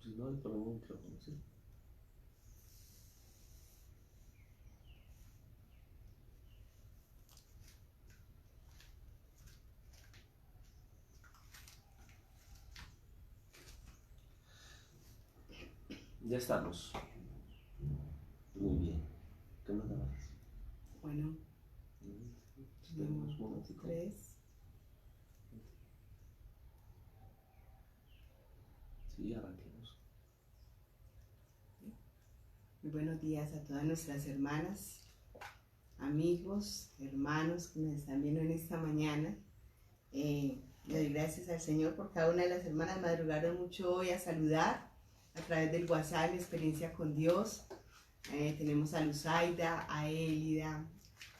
Si no, le ponemos un micrófono, ¿sí? Ya estamos. Muy bien. ¿Qué más dabas? Bueno, Esperemos un momentico. 3. Sí, arranquemos. Muy buenos días a todas nuestras hermanas, amigos, hermanos que nos están viendo en esta mañana. Le doy gracias al Señor por cada una de las hermanas. Madrugaron mucho hoy a saludar a través del WhatsApp, mi experiencia con Dios. Tenemos a Luzaida, a Elida,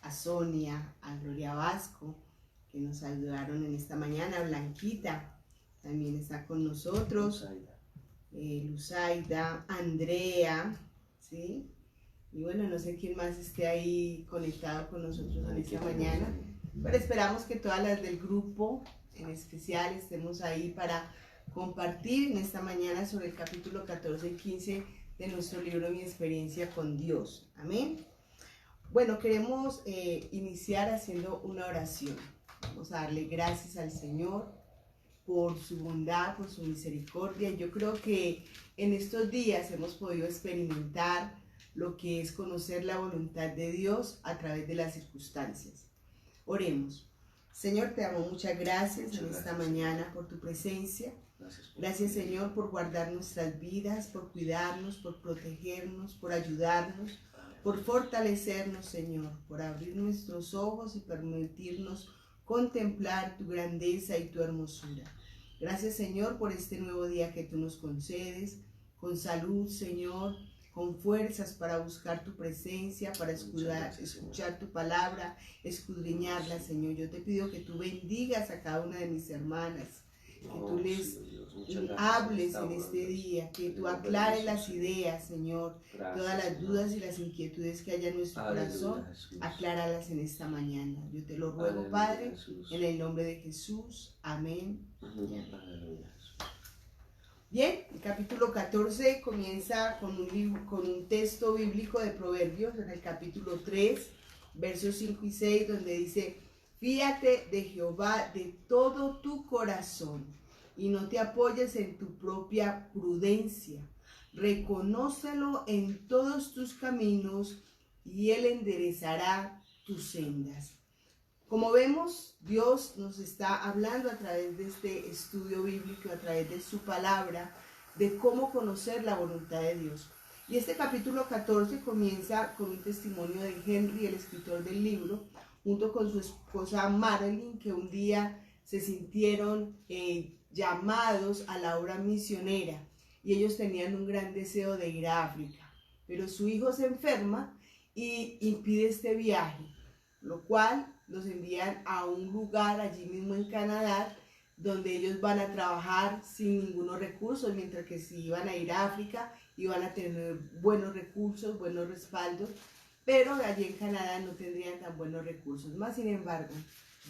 a Sonia, a Gloria Vasco, que nos ayudaron en esta mañana. Blanquita también está con nosotros. Luzaida, Andrea, ¿sí? Y bueno, no sé quién más esté ahí conectado con nosotros en esta mañana, pero esperamos que todas las del grupo en especial estemos ahí para compartir en esta mañana sobre el capítulo 14 y 15 de nuestro libro Mi experiencia con Dios. Amén. Bueno, queremos iniciar haciendo una oración. Vamos a darle gracias al Señor por su bondad, por su misericordia. Yo creo que en estos días hemos podido experimentar lo que es conocer la voluntad de Dios a través de las circunstancias. Oremos. Señor, te damos muchas gracias en esta mañana por tu presencia. Gracias, Señor, por guardar nuestras vidas, por cuidarnos, por protegernos, por ayudarnos, por fortalecernos, Señor, por abrir nuestros ojos y permitirnos contemplar tu grandeza y tu hermosura. Gracias, Señor, por este nuevo día que tú nos concedes, con salud, Señor, con fuerzas para buscar tu presencia, para escuchar tu palabra, escudriñarla, Señor. Yo te pido que tú bendigas a cada una de mis hermanas, que tú les hables en este día, que tú aclares las ideas, Señor, todas las dudas y las inquietudes que haya en nuestro corazón, acláralas en esta mañana. Yo te lo ruego, Padre, en el nombre de Jesús. Amén. Bien, el capítulo 14 comienza con un texto bíblico de Proverbios en el capítulo 3, versos 5 y 6, donde dice: fíate de Jehová de todo tu corazón y no te apoyes en tu propia prudencia. Reconócelo en todos tus caminos y Él enderezará tus sendas. Como vemos, Dios nos está hablando a través de este estudio bíblico, a través de su palabra, de cómo conocer la voluntad de Dios. Y este capítulo 14 comienza con un testimonio de Henry, el escritor del libro, junto con su esposa Marilyn, que un día se sintieron llamados a la obra misionera y ellos tenían un gran deseo de ir a África, pero su hijo se enferma y impide este viaje, lo cual los envían a un lugar allí mismo en Canadá, donde ellos van a trabajar sin ningunos recursos, mientras que si iban a ir a África iban a tener buenos recursos, buenos respaldos, pero allí en Canadá no tendrían tan buenos recursos. Más sin embargo,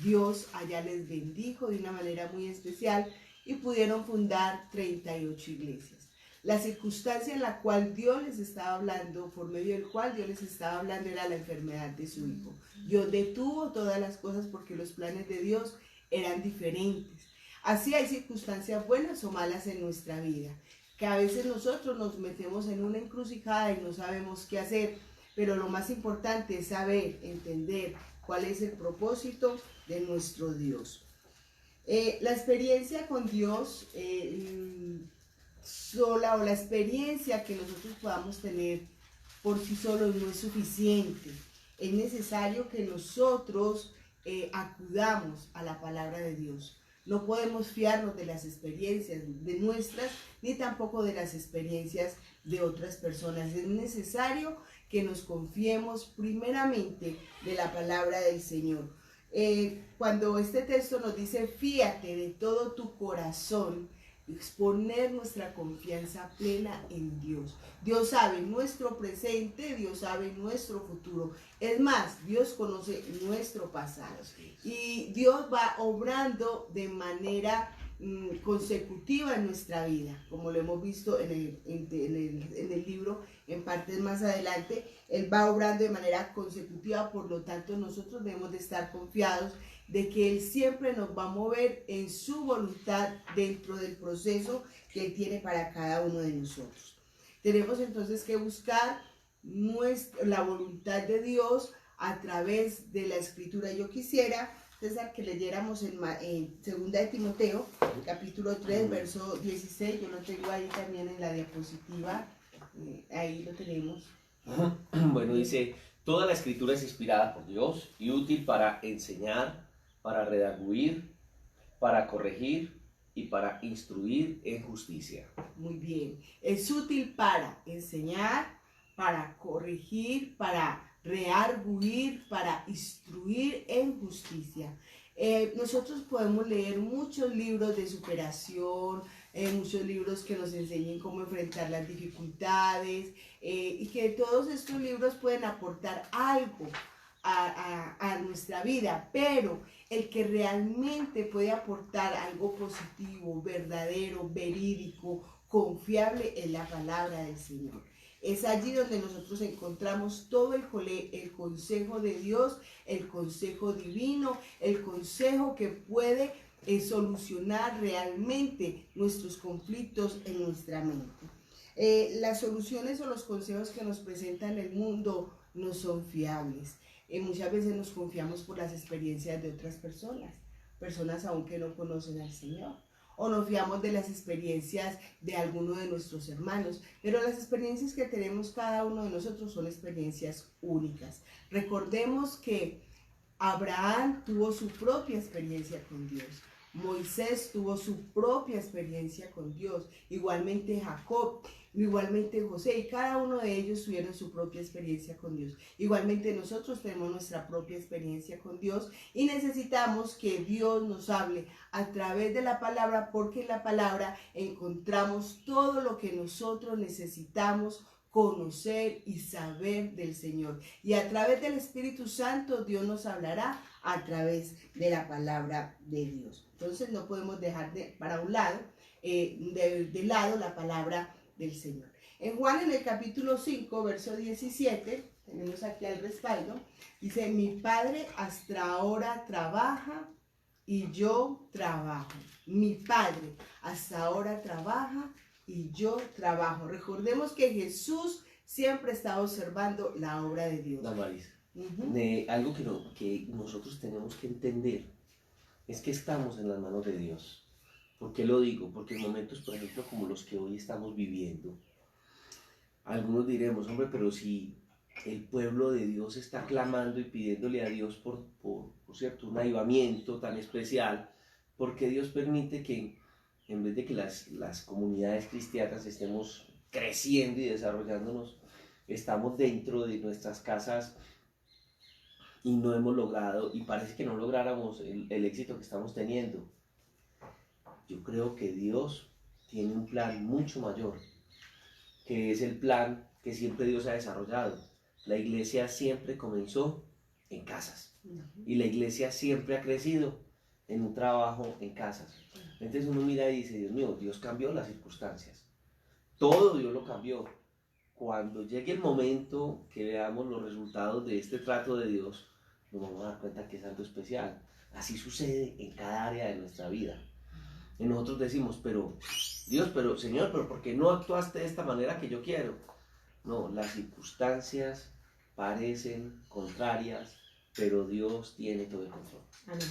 Dios allá les bendijo de una manera muy especial y pudieron fundar 38 iglesias. La circunstancia en la cual Dios les estaba hablando, por medio del cual Dios les estaba hablando, era la enfermedad de su hijo. Dios detuvo todas las cosas porque los planes de Dios eran diferentes. Así hay circunstancias buenas o malas en nuestra vida, que a veces nosotros nos metemos en una encrucijada y no sabemos qué hacer, pero lo más importante es saber, entender cuál es el propósito de nuestro Dios. La experiencia con Dios sola, o la experiencia que nosotros podamos tener por sí solos, no es suficiente. Es necesario que nosotros acudamos a la palabra de Dios. No podemos fiarnos de las experiencias de nuestras, ni tampoco de las experiencias de otras personas. Es necesario que nos confiemos primeramente de la palabra del Señor. Cuando este texto nos dice: fíate de todo tu corazón, exponer nuestra confianza plena en Dios. Dios sabe nuestro presente, Dios sabe nuestro futuro. Es más, Dios conoce nuestro pasado. Y Dios va obrando de manera consecutiva en nuestra vida, como lo hemos visto en el libro, en partes más adelante. Él va obrando de manera consecutiva, por lo tanto nosotros debemos de estar confiados de que Él siempre nos va a mover en su voluntad dentro del proceso que Él tiene para cada uno de nosotros. Tenemos entonces que buscar la voluntad de Dios a través de la Escritura. Yo quisiera, César, que leyéramos en 2 de Timoteo, capítulo 3, verso 16. Yo lo tengo ahí también en la diapositiva. Ahí lo tenemos. Bueno, dice, toda la Escritura es inspirada por Dios y útil para enseñar, para redarguir, para corregir y para instruir en justicia. Muy bien. Es útil para enseñar, para corregir, para redarguir, para instruir en justicia. Nosotros podemos leer muchos libros de superación, muchos libros que nos enseñen cómo enfrentar las dificultades, y que todos estos libros pueden aportar algo a nuestra vida, pero el que realmente puede aportar algo positivo, verdadero, verídico, confiable, es la palabra del Señor. Es allí donde nosotros encontramos todo el consejo de Dios, el consejo divino, el consejo que puede solucionar realmente nuestros conflictos en nuestra mente. Las soluciones o los consejos que nos presentan el mundo no son fiables. Muchas veces nos confiamos por las experiencias de otras personas aún que no conocen al Señor. O nos fiamos de las experiencias de alguno de nuestros hermanos, pero las experiencias que tenemos cada uno de nosotros son experiencias únicas. Recordemos que Abraham tuvo su propia experiencia con Dios, Moisés tuvo su propia experiencia con Dios, igualmente Jacob, igualmente José, y cada uno de ellos tuvieron su propia experiencia con Dios. Igualmente nosotros tenemos nuestra propia experiencia con Dios y necesitamos que Dios nos hable a través de la palabra, porque en la palabra encontramos todo lo que nosotros necesitamos conocer y saber del Señor. Y a través del Espíritu Santo Dios nos hablará a través de la palabra de Dios. Entonces no podemos dejar para un lado, de lado la palabra del Señor. En Juan, en el capítulo 5, verso 17, tenemos aquí al respaldo, dice: mi Padre hasta ahora trabaja y yo trabajo. Mi Padre hasta ahora trabaja y yo trabajo. Recordemos que Jesús siempre está observando la obra de Dios. Damaris, algo que nosotros tenemos que entender es que estamos en las manos de Dios. ¿Por qué lo digo? Porque en momentos, por ejemplo, como los que hoy estamos viviendo, algunos diremos, hombre, pero si el pueblo de Dios está clamando y pidiéndole a Dios por cierto, un avivamiento tan especial, ¿por qué Dios permite que en vez de que las comunidades cristianas estemos creciendo y desarrollándonos, estamos dentro de nuestras casas y no hemos logrado, y parece que no lográramos el éxito que estamos teniendo? Yo creo que Dios tiene un plan mucho mayor, que es el plan que siempre Dios ha desarrollado. La iglesia siempre comenzó en casas, y la iglesia siempre ha crecido en un trabajo en casas. Entonces uno mira y dice, Dios mío, Dios cambió las circunstancias, todo Dios lo cambió. Cuando llegue el momento que veamos los resultados de este trato de Dios, nos vamos a dar cuenta que es algo especial. Así sucede en cada área de nuestra vida. Y nosotros decimos, pero Dios, pero Señor, pero ¿por qué no actuaste de esta manera que yo quiero? No, las circunstancias parecen contrarias, pero Dios tiene todo el control. Amén.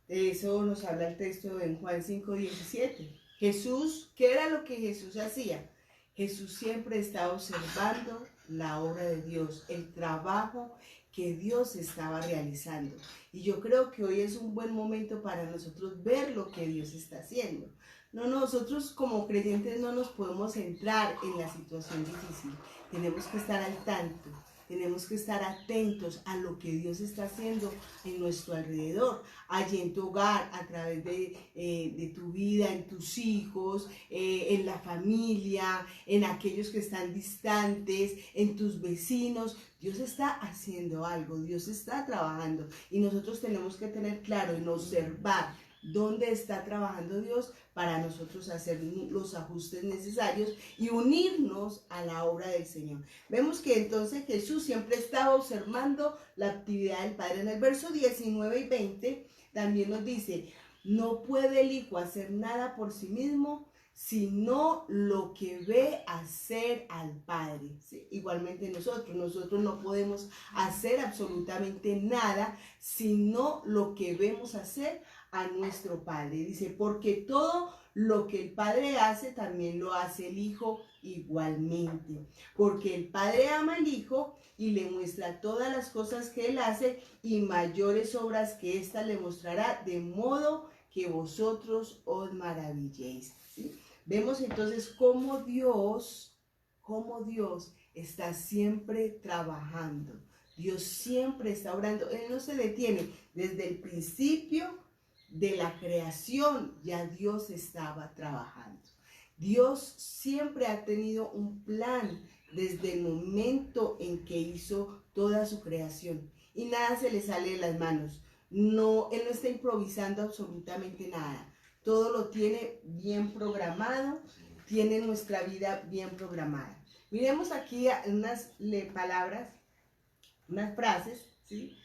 De eso nos habla el texto en Juan 5:17. Jesús, ¿qué era lo que Jesús hacía? Jesús siempre estaba observando la obra de Dios, el trabajo que Dios estaba realizando. Y yo creo que hoy es un buen momento para nosotros ver lo que Dios está haciendo. No, nosotros como creyentes no nos podemos centrar en la situación difícil. Tenemos que estar al tanto, tenemos que estar atentos a lo que Dios está haciendo en nuestro alrededor, allí en tu hogar, a través de tu vida, en tus hijos, en la familia, en aquellos que están distantes, en tus vecinos. Dios está haciendo algo, Dios está trabajando, y nosotros tenemos que tener claro en observar dónde está trabajando Dios para nosotros hacer los ajustes necesarios y unirnos a la obra del Señor. Vemos que entonces Jesús siempre estaba observando la actividad del Padre. En el verso 19 y 20 también nos dice, no puede el Hijo hacer nada por sí mismo, sino lo que ve hacer al Padre. ¿Sí? Igualmente nosotros no podemos hacer absolutamente nada, sino lo que vemos hacer a nuestro Padre. Dice, porque todo lo que el Padre hace, también lo hace el Hijo igualmente. Porque el Padre ama al Hijo y le muestra todas las cosas que Él hace y mayores obras que ésta le mostrará, de modo que vosotros os maravilléis. ¿Sí? Vemos entonces cómo Dios está siempre trabajando. Dios siempre está obrando. Él no se detiene. Desde el principio de la creación ya Dios estaba trabajando. Dios siempre ha tenido un plan desde el momento en que hizo toda su creación. Y nada se le sale de las manos. No, Él no está improvisando absolutamente nada. Todo lo tiene bien programado, tiene nuestra vida bien programada. Miremos aquí unas palabras, unas frases, ¿sí?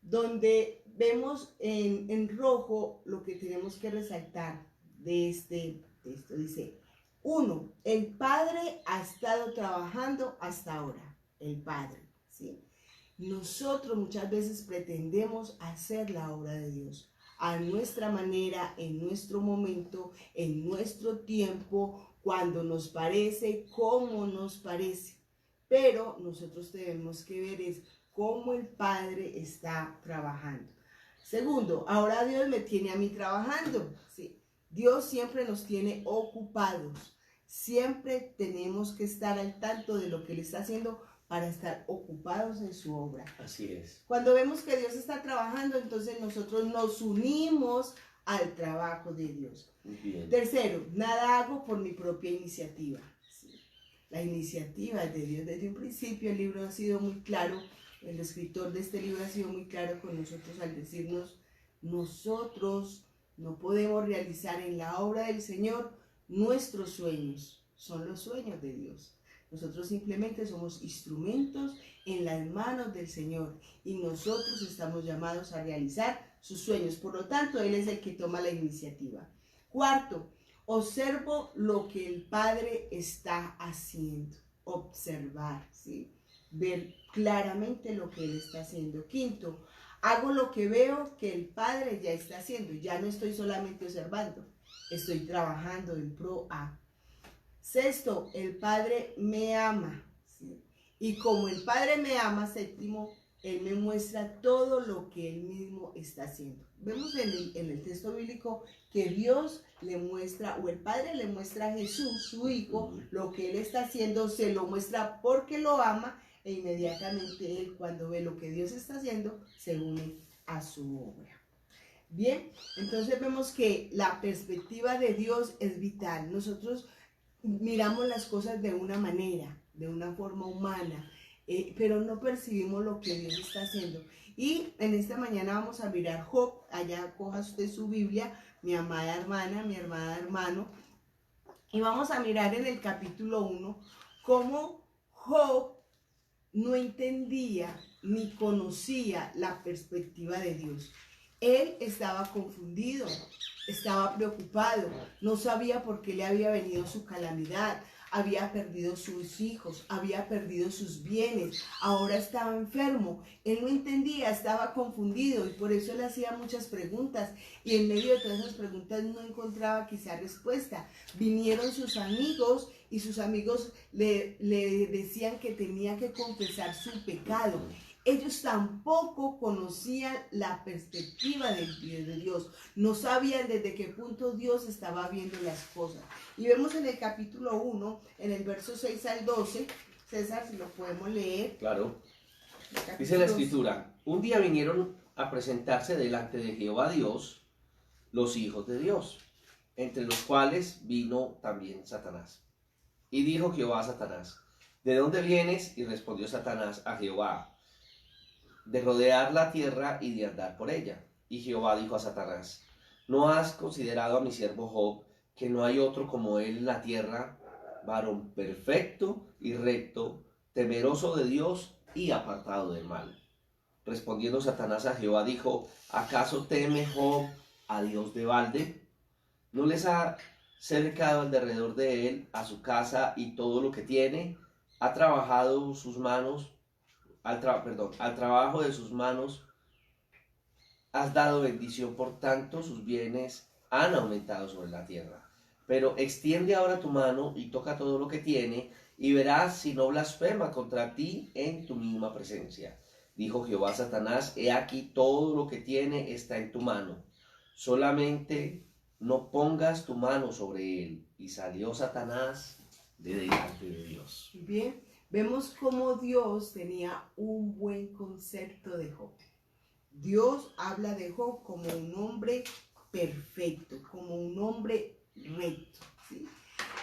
Donde vemos en rojo lo que tenemos que resaltar de este texto. Dice, 1, el Padre ha estado trabajando hasta ahora. El Padre, ¿sí? Nosotros muchas veces pretendemos hacer la obra de Dios a nuestra manera, en nuestro momento, en nuestro tiempo, cuando nos parece, como nos parece. Pero nosotros tenemos que ver es cómo el Padre está trabajando. Segundo, ahora Dios me tiene a mí trabajando. ¿Sí? Dios siempre nos tiene ocupados. Siempre tenemos que estar al tanto de lo que Él está haciendo para estar ocupados en su obra. Así es. Cuando vemos que Dios está trabajando, entonces nosotros nos unimos al trabajo de Dios. Bien. Tercero, nada hago por mi propia iniciativa. ¿Sí? La iniciativa es de Dios. Desde un principio el libro ha sido muy claro, el escritor de este libro ha sido muy claro con nosotros al decirnos, nosotros no podemos realizar en la obra del Señor nuestros sueños, son los sueños de Dios. Nosotros simplemente somos instrumentos en las manos del Señor y nosotros estamos llamados a realizar sus sueños. Por lo tanto, Él es el que toma la iniciativa. Cuarto, observo lo que el Padre está haciendo. Observar, ¿sí? Ver claramente lo que Él está haciendo. Quinto, hago lo que veo que el Padre ya está haciendo. Ya no estoy solamente observando, estoy trabajando en pro a. Sexto, el Padre me ama, ¿sí? Y como el Padre me ama, séptimo, Él me muestra todo lo que Él mismo está haciendo. Vemos en el texto bíblico que Dios le muestra, o el Padre le muestra a Jesús, su Hijo, lo que Él está haciendo, se lo muestra porque lo ama, e inmediatamente Él, cuando ve lo que Dios está haciendo, se une a su obra. Bien, entonces vemos que la perspectiva de Dios es vital. Nosotros miramos las cosas de una manera, de una forma humana, pero no percibimos lo que Dios está haciendo. Y en esta mañana vamos a mirar Job. Allá coja usted su Biblia, mi amada hermana, mi hermana hermano, y vamos a mirar en el capítulo 1 cómo Job no entendía ni conocía la perspectiva de Dios. Él estaba confundido, estaba preocupado, no sabía por qué le había venido su calamidad, había perdido sus hijos, había perdido sus bienes, ahora estaba enfermo. Él no entendía, estaba confundido y por eso él hacía muchas preguntas y en medio de todas esas preguntas no encontraba quizá respuesta. Vinieron sus amigos y sus amigos le decían que tenía que confesar su pecado. Ellos tampoco conocían la perspectiva de Dios, no sabían desde qué punto Dios estaba viendo las cosas. Y vemos en el capítulo 1, en el verso 6 al 12, César, si lo podemos leer. Claro. Dice la escritura, un día vinieron a presentarse delante de Jehová Dios los hijos de Dios, entre los cuales vino también Satanás. Y dijo Jehová a Satanás, ¿de dónde vienes? Y respondió Satanás a Jehová, de rodear la tierra y de andar por ella. Y Jehová dijo a Satanás, ¿No has considerado a mi siervo Job, que no hay otro como él en la tierra, varón perfecto y recto, temeroso de Dios y apartado del mal? Respondiendo Satanás a Jehová, dijo: ¿Acaso teme Job a Dios de balde? ¿No les ha cercado alrededor de él a su casa y todo lo que tiene? ¿Ha trabajado sus manos, al trabajo de sus manos has dado bendición? Por tanto sus bienes han aumentado sobre la tierra. Pero extiende ahora tu mano y toca todo lo que tiene, y verás si no blasfema contra ti en tu misma presencia. Dijo Jehová a Satanás: he aquí, todo lo que tiene está en tu mano, solamente no pongas tu mano sobre él. Y salió Satanás de delante de Dios. Bien, vemos cómo Dios tenía un buen concepto de Job. Dios habla de Job como un hombre perfecto, como un hombre recto, ¿sí?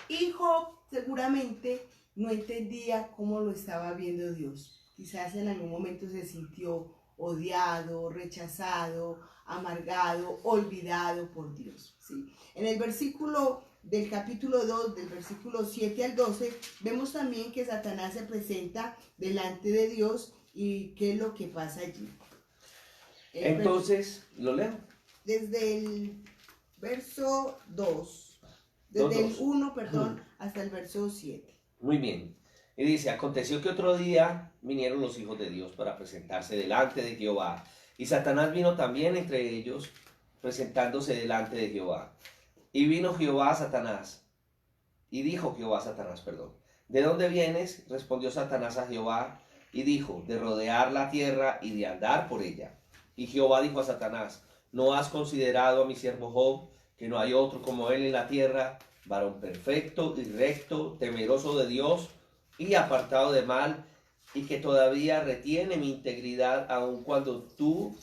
Y Job seguramente no entendía cómo lo estaba viendo Dios. Quizás en algún momento se sintió odiado, rechazado, amargado, olvidado por Dios, ¿sí? En el versículo del capítulo 2, del versículo 7 al 12, vemos también que Satanás se presenta delante de Dios y qué es lo que pasa allí. Entonces, ¿lo leo? Desde el verso 2, desde el 1, perdón, hasta el verso 7. Muy bien. Y dice: aconteció que otro día vinieron los hijos de Dios para presentarse delante de Jehová. Y Satanás vino también entre ellos, presentándose delante de Jehová. Y vino Jehová a Satanás. Y dijo Jehová a Satanás, perdón: ¿de dónde vienes? Respondió Satanás a Jehová y dijo: de rodear la tierra y de andar por ella. Y Jehová dijo a Satanás: ¿no has considerado a mi siervo Job, que no hay otro como él en la tierra, varón perfecto y recto, temeroso de Dios y apartado de mal, y que todavía retiene mi integridad, aun cuando tú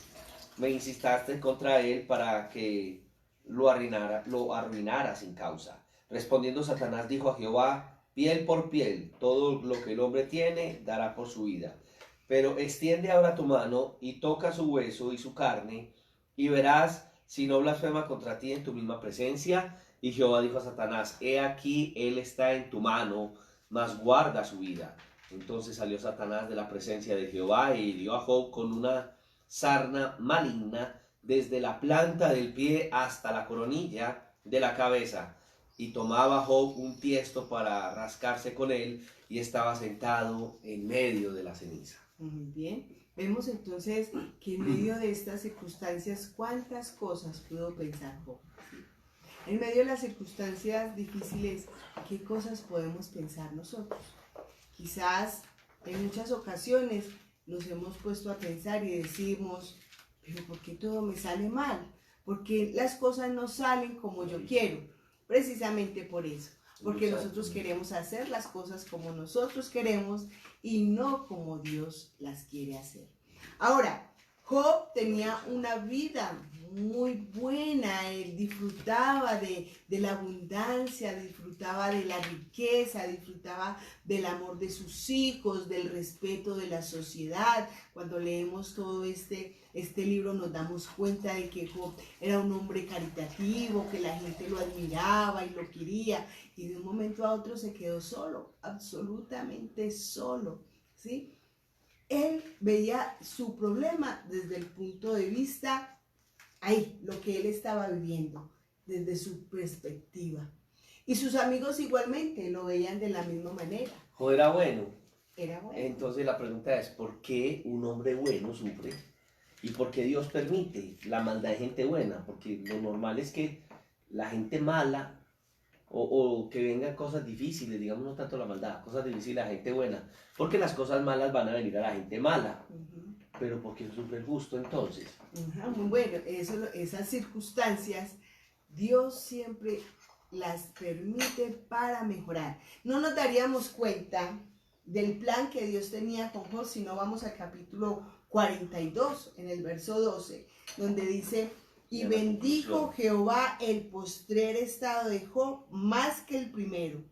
me insististe contra él para que lo arruinara sin causa? Respondiendo Satanás dijo a Jehová: piel por piel, todo lo que el hombre tiene dará por su vida. Pero extiende ahora tu mano y toca su hueso y su carne, y verás si no blasfema contra ti en tu misma presencia. Y Jehová dijo a Satanás: he aquí, él está en tu mano, mas guarda su vida. Entonces salió Satanás de la presencia de Jehová y hirió a Job con una sarna maligna desde la planta del pie hasta la coronilla de la cabeza. Y tomaba Job un tiesto para rascarse con él, y estaba sentado en medio de la ceniza. Muy bien. Vemos entonces que en medio de estas circunstancias, ¿cuántas cosas pudo pensar Job? En medio de las circunstancias difíciles, ¿qué cosas podemos pensar nosotros? Quizás en muchas ocasiones nos hemos puesto a pensar y decimos: pero ¿por qué todo me sale mal? ¿Por qué las cosas no salen como yo quiero? Precisamente por eso. Porque nosotros queremos hacer las cosas como nosotros queremos y no como Dios las quiere hacer. Ahora, Job tenía una vida muy buena. Él disfrutaba de la abundancia, disfrutaba de la riqueza, disfrutaba del amor de sus hijos, del respeto de la sociedad. Cuando leemos todo este libro nos damos cuenta de que Job era un hombre caritativo, que la gente lo admiraba y lo quería, y de un momento a otro se quedó solo, absolutamente solo, ¿sí? Él veía su problema desde el punto de vista, ahí, lo que él estaba viviendo, desde su perspectiva. Y sus amigos igualmente lo veían de la misma manera. Job era bueno. Era bueno. Entonces la pregunta es: ¿por qué un hombre bueno sufre? ¿Y por qué Dios permite la maldad de gente buena? Porque lo normal es que la gente mala, o que vengan cosas difíciles, digamos, no tanto la maldad, cosas difíciles a la gente buena, porque las cosas malas van a venir a la gente mala. Pero ¿por qué sufre el justo entonces? Muy bueno, esas circunstancias Dios siempre las permite para mejorar. No nos daríamos cuenta del plan que Dios tenía con Job si no vamos al capítulo 42, en el verso 12, donde dice: y bendijo Jehová el postrer estado de Job más que el primero,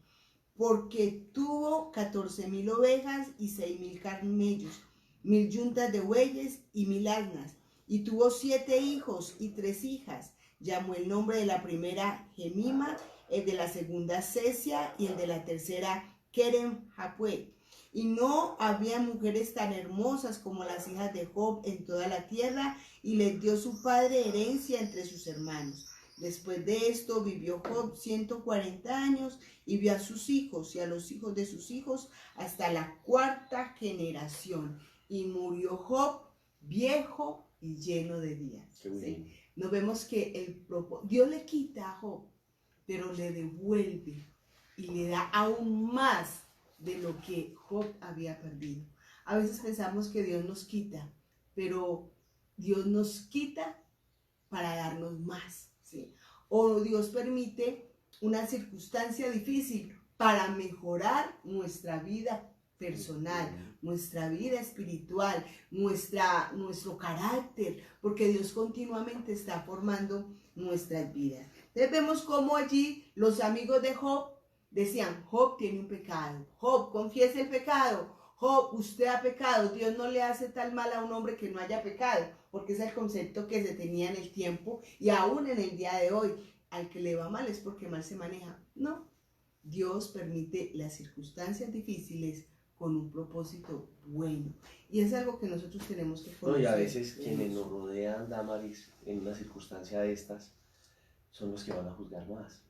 porque tuvo 14,000 ovejas y 6,000 camellos, 1,000 yuntas de bueyes y 1,000 asnas, y tuvo 7 hijos y 3 hijas, Llamó el nombre de la primera Gemima, el de la segunda Cesia y el de la tercera Kerem Japue. Y no había mujeres tan hermosas como las hijas de Job en toda la tierra, y les dio su padre herencia entre sus hermanos. Después de esto vivió Job 140 años y vio a sus hijos y a los hijos de sus hijos hasta la cuarta generación. Y murió Job viejo y lleno de días. ¿Sí? Nos vemos que Dios le quita a Job, pero le devuelve y le da aún más de lo que Job había perdido. A veces pensamos que Dios nos quita, pero Dios nos quita para darnos más, ¿sí? O Dios permite una circunstancia difícil para mejorar nuestra vida personal, nuestra vida espiritual, nuestro carácter, porque Dios continuamente está formando nuestras vidas. Entonces vemos cómo allí los amigos de Job decían: Job tiene un pecado, Job confiese el pecado, Job usted ha pecado, Dios no le hace tal mal a un hombre que no haya pecado, porque es el concepto que se tenía en el tiempo y aún en el día de hoy. Al que le va mal es porque mal se maneja. No, Dios permite las circunstancias difíciles con un propósito bueno, y es algo que nosotros tenemos que conocer. No, y a veces quienes nos rodean, Damaris, en una circunstancia de estas, son los que van a juzgar más.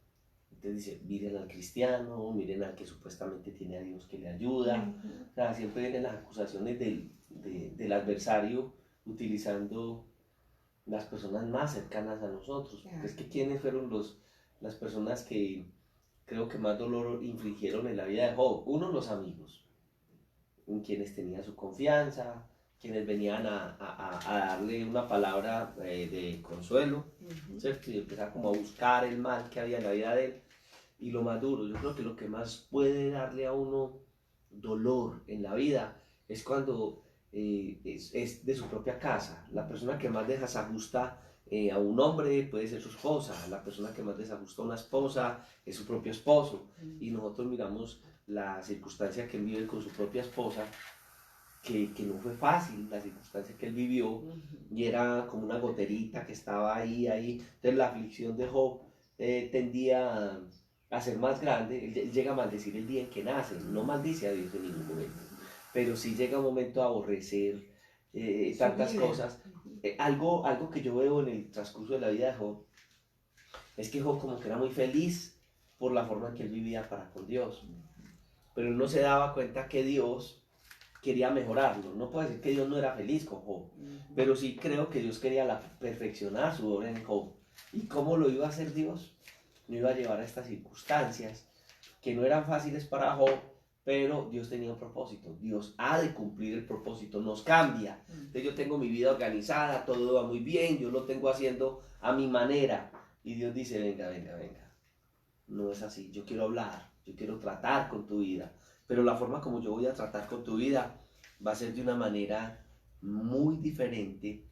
Entonces dice, miren al cristiano, miren al que supuestamente tiene a Dios que le ayuda. O sea, siempre vienen las acusaciones del adversario utilizando las personas más cercanas a nosotros. Porque es que ¿quiénes fueron las personas que creo que más dolor infligieron en la vida de Job? Uno, los amigos, en quienes tenía su confianza, quienes venían a darle una palabra de consuelo, ¿cierto? Y empezar como a buscar el mal que había en la vida de él. Y lo más duro, yo creo que lo que más puede darle a uno dolor en la vida es cuando es de su propia casa. La persona que más desajusta a un hombre puede ser su esposa, la persona que más desajusta a una esposa es su propio esposo. Y nosotros miramos la circunstancia que él vive con su propia esposa, que no fue fácil, la circunstancia que él vivió, y era como una goterita que estaba ahí. Entonces la aflicción de Job tendía a ser más grande. Él llega a maldecir el día en que nace, no maldice a Dios en ningún momento, pero sí llega un momento a aborrecer tantas cosas. Algo que yo veo en el transcurso de la vida de Job es que Job como que era muy feliz por la forma en que él vivía para con Dios, pero él no se daba cuenta que Dios quería mejorarlo. No puedo decir que Dios no era feliz con Job, pero sí creo que Dios quería perfeccionar su obra en Job. ¿Y cómo lo iba a hacer Dios? Lo iba a llevar a estas circunstancias que no eran fáciles para Job, pero Dios tenía un propósito. Dios ha de cumplir el propósito, nos cambia. Entonces yo tengo mi vida organizada, todo va muy bien, yo lo tengo haciendo a mi manera, y Dios dice: venga, no es así, yo quiero hablar, yo quiero tratar con tu vida, pero la forma como yo voy a tratar con tu vida va a ser de una manera muy diferente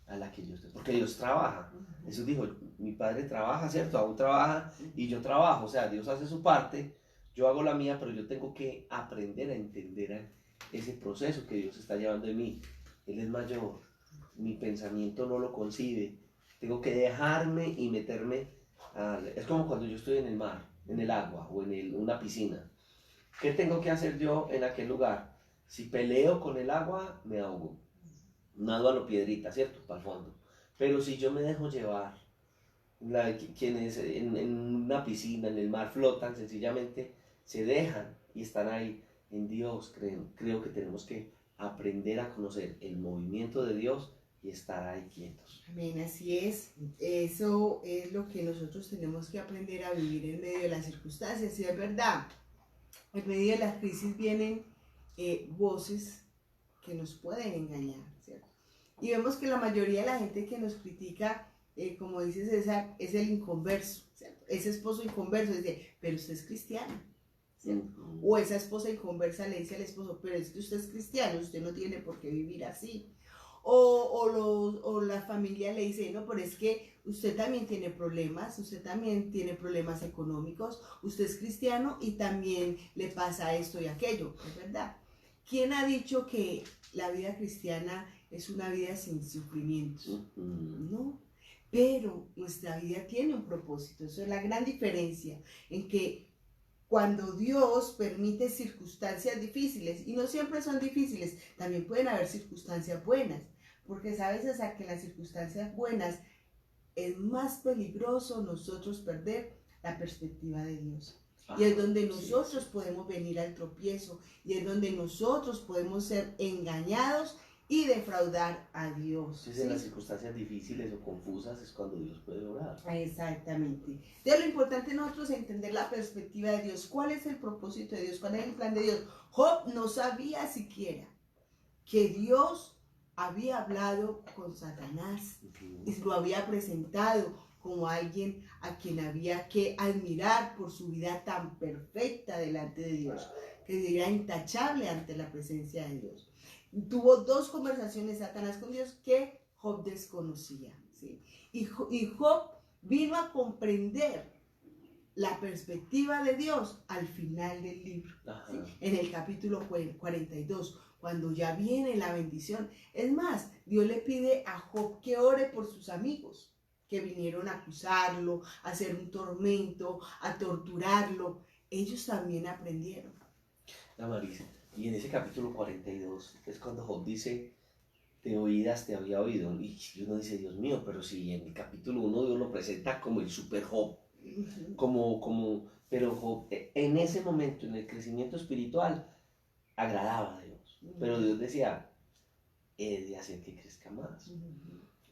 a la que yo estoy, porque Dios trabaja. Jesús dijo: mi Padre trabaja, ¿cierto? Aún trabaja y yo trabajo. O sea, Dios hace su parte, yo hago la mía, pero yo tengo que aprender a entender ese proceso que Dios está llevando en mí. Él es mayor, mi pensamiento no lo concibe, tengo que dejarme y meterme es como cuando yo estoy en el mar, en el agua o en una piscina. ¿Qué tengo que hacer yo en aquel lugar? Si peleo con el agua, me ahogo, nado a lo piedrita, ¿cierto? Para el fondo. Pero si yo me dejo llevar, quienes en una piscina, en el mar, flotan, sencillamente se dejan y están ahí en Dios. Creo que tenemos que aprender a conocer el movimiento de Dios y estar ahí quietos. Amén, así es. Eso es lo que nosotros tenemos que aprender a vivir en medio de las circunstancias. Y es verdad, en medio de las crisis vienen voces que nos pueden engañar, ¿cierto? Y vemos que la mayoría de la gente que nos critica, como dice César, es el inconverso, ¿cierto? Ese esposo inconverso dice: pero usted es cristiano, ¿cierto? O esa esposa inconversa le dice al esposo: pero es que usted es cristiano, usted no tiene por qué vivir así. O la familia le dice: no, pero es que usted también tiene problemas económicos, usted es cristiano y también le pasa esto y aquello. Es verdad. ¿Quién ha dicho que la vida cristiana es una vida sin sufrimientos? No. pero nuestra vida tiene un propósito. Eso es la gran diferencia, en que cuando Dios permite circunstancias difíciles, y no siempre son difíciles, también pueden haber circunstancias buenas, porque sabes hasta que en las circunstancias buenas es más peligroso nosotros perder la perspectiva de Dios. Y es donde nosotros podemos venir al tropiezo, y es donde nosotros podemos ser engañados y defraudar a Dios. Entonces, en las circunstancias difíciles o confusas es cuando Dios puede obrar. Exactamente. Entonces, lo importante es nosotros entender la perspectiva de Dios. ¿Cuál es el propósito de Dios? ¿Cuál es el plan de Dios? Job no sabía siquiera que Dios había hablado con Satanás y lo había presentado como alguien a quien había que admirar por su vida tan perfecta delante de Dios, que era intachable ante la presencia de Dios. Tuvo 2 conversaciones Satanás con Dios que Job desconocía, ¿sí? Y Job vino a comprender la perspectiva de Dios al final del libro, ¿sí? En el capítulo 42, cuando ya viene la bendición. Es más, Dios le pide a Job que ore por sus amigos que vinieron a acusarlo, a hacer un tormento, a torturarlo. Ellos también aprendieron. Marisa, y en ese capítulo 42 es cuando Job dice, de oídas te había oído, y uno dice, Dios mío, pero si en el capítulo 1 Dios lo presenta como el super Job, pero Job en ese momento, en el crecimiento espiritual, agradaba a Dios, pero Dios decía, he de hacer que crezca más.